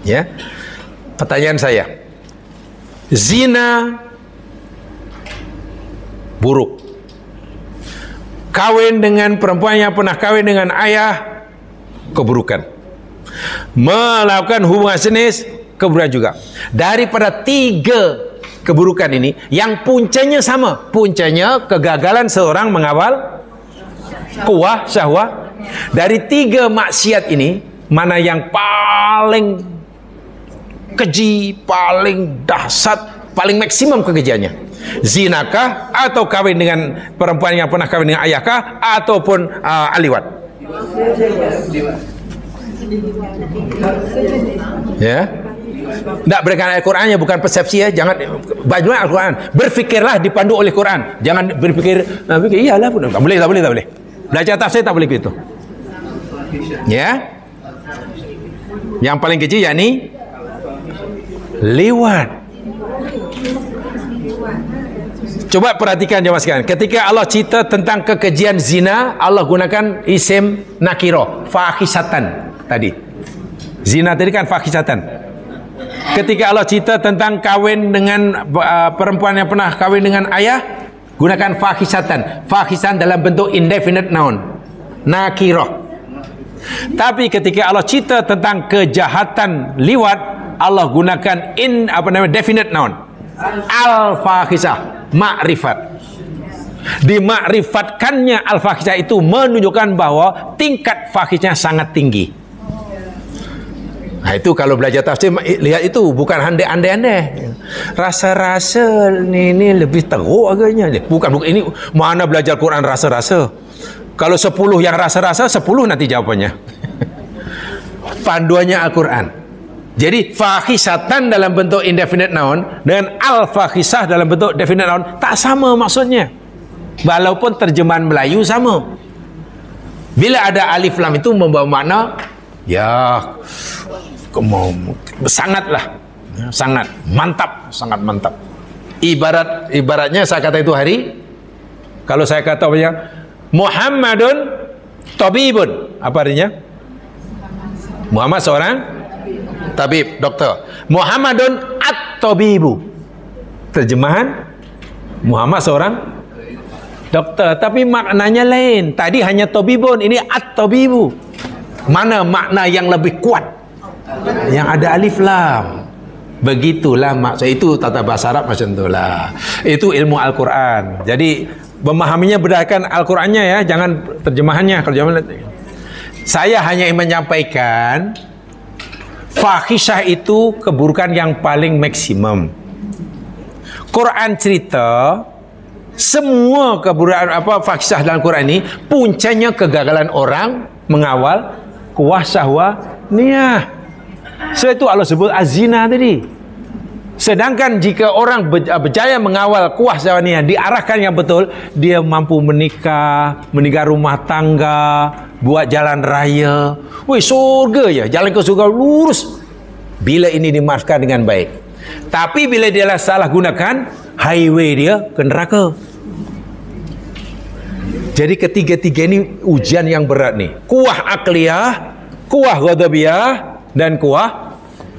Ya. Pertanyaan saya, zina buruk, kawin dengan perempuan yang pernah kawin dengan ayah keburukan, melakukan hubungan sejenis keburukan juga. Daripada tiga keburukan ini, yang puncanya sama, puncanya kegagalan seorang mengawal kuah syahwat. Dari tiga maksiat ini, mana yang paling keji, paling dahsyat, paling maksimum kekejiannya? Zinakah, atau kawin dengan perempuan yang pernah kawin dengan ayahkah, ataupun aliwat? Ya, tidak berikan Al-Qurannya, bukan persepsi ya. Jangan baca Al-Quran, berfikirlah dipandu oleh Quran. Jangan berfikir iyalah pun tak boleh. Belajar tafsir tak boleh begitu. Ya, yang paling keji yakni liwat. Coba perhatikan jemaah sekalian, ketika Allah cerita tentang kekejian zina, Allah gunakan isim nakiro, fahisatan tadi. Zina tadi kan fahisatan. Ketika Allah cerita tentang kawin dengan perempuan yang pernah kawin dengan ayah, gunakan fahisatan. Fahisan dalam bentuk indefinite noun, nakiro. Tapi ketika Allah cerita tentang kejahatan liwat, Allah gunakan definite noun, al-fahisah, makrifat. Dimakrifatkannya al-fahisah itu menunjukkan bahwa tingkat fahisahnya sangat tinggi. Nah, itu kalau belajar tafsir lihat itu, bukan andai-andai. Rasa-rasa ini lebih teruk agaknya. Bukan ini mana belajar Quran rasa-rasa. Kalau 10 yang rasa-rasa, 10 nanti jawabannya. Panduannya Al-Quran. Jadi fahisatan dalam bentuk indefinite noun dengan al-fahisah dalam bentuk definite noun tak sama maksudnya, walaupun terjemahan Melayu sama. Bila ada alif lam itu membawa makna Ya, sangatlah, sangat mantap. Ibaratnya saya kata itu hari, kalau saya kata Muhammadun tabibun, apa artinya? Muhammad seorang tabib, dokter. Muhammadun at-tabibu. Terjemahan, Muhammad seorang dokter, tapi maknanya lain. Tadi hanya tabibun, ini at-tabibu. Mana makna yang lebih kuat? Yang ada alif lam. Begitulah maksud itu, tata bahasa Arab macam itulah. Itu ilmu Al-Quran. Jadi memahaminya berdasarkan Al-Qurannya ya, jangan terjemahannya. Kalau saya hanya menyampaikan fahisyah itu keburukan yang paling maksimum. Quran cerita semua keburukan fahisyah dalam Quran ini puncanya kegagalan orang mengawal kuah syahwaniyah. Sebab itu Allah sebut azina tadi. Sedangkan jika orang berjaya mengawal kuah syahwaniyah, diarahkan yang betul, dia mampu menikah rumah tangga, buat jalan raya. Wih, surga ya, jalan ke surga lurus. Bila ini dimaafkan dengan baik. Tapi bila dia salah gunakan, highway dia ke neraka. Jadi ketiga-tiga ini ujian yang berat nih. Kuah akliyah, kuah ghadabiyah, dan kuah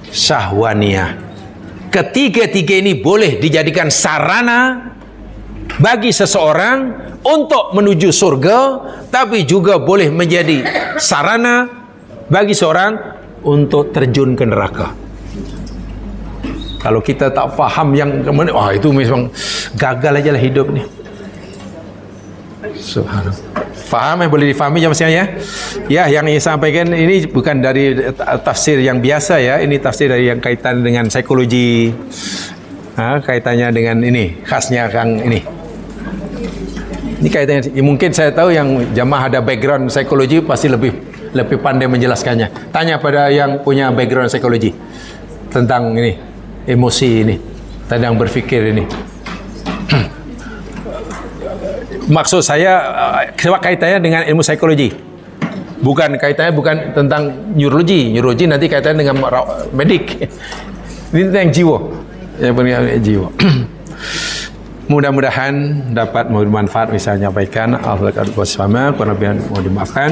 syahwaniyah. Ketiga-tiga ini boleh dijadikan sarana bagi seseorang untuk menuju surga, tapi juga boleh menjadi sarana bagi seorang untuk terjun ke neraka. Kalau kita tak faham yang kemana, wah itu memang gagal aja lah hidup ni. Subhanallah. Faham yang boleh difahami jemaah sekalian ya? Ya, yang saya sampaikan ini bukan dari tafsir yang biasa ya. Ini tafsir dari yang kaitan dengan psikologi. Kaitannya dengan ini, khasnya Kang ini. Ini kaitannya, mungkin saya tahu yang jemaah ada background psikologi pasti lebih pandai menjelaskannya. Tanya pada yang punya background psikologi tentang ini, emosi ini, tentang berfikir ini. Maksud saya kaitannya dengan ilmu psikologi. Bukan kaitannya tentang neurologi. Neurologi nanti kaitannya dengan medik. Ini tentang jiwa. Yang penting jiwa. Mudah-mudahan dapat bermanfaat misalnya nyampaikan kurang lebih mau dimaafkan.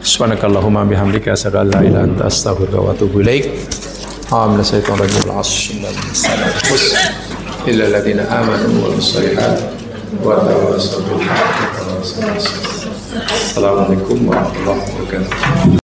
Subhanakallahumma bihamdika asyhadu an la ilaha illa anta astaghfiruka wa atubu ilaik. Illa alladziina aamanu wa amilus Assalamualaikum warahmatullahi wabarakatuh.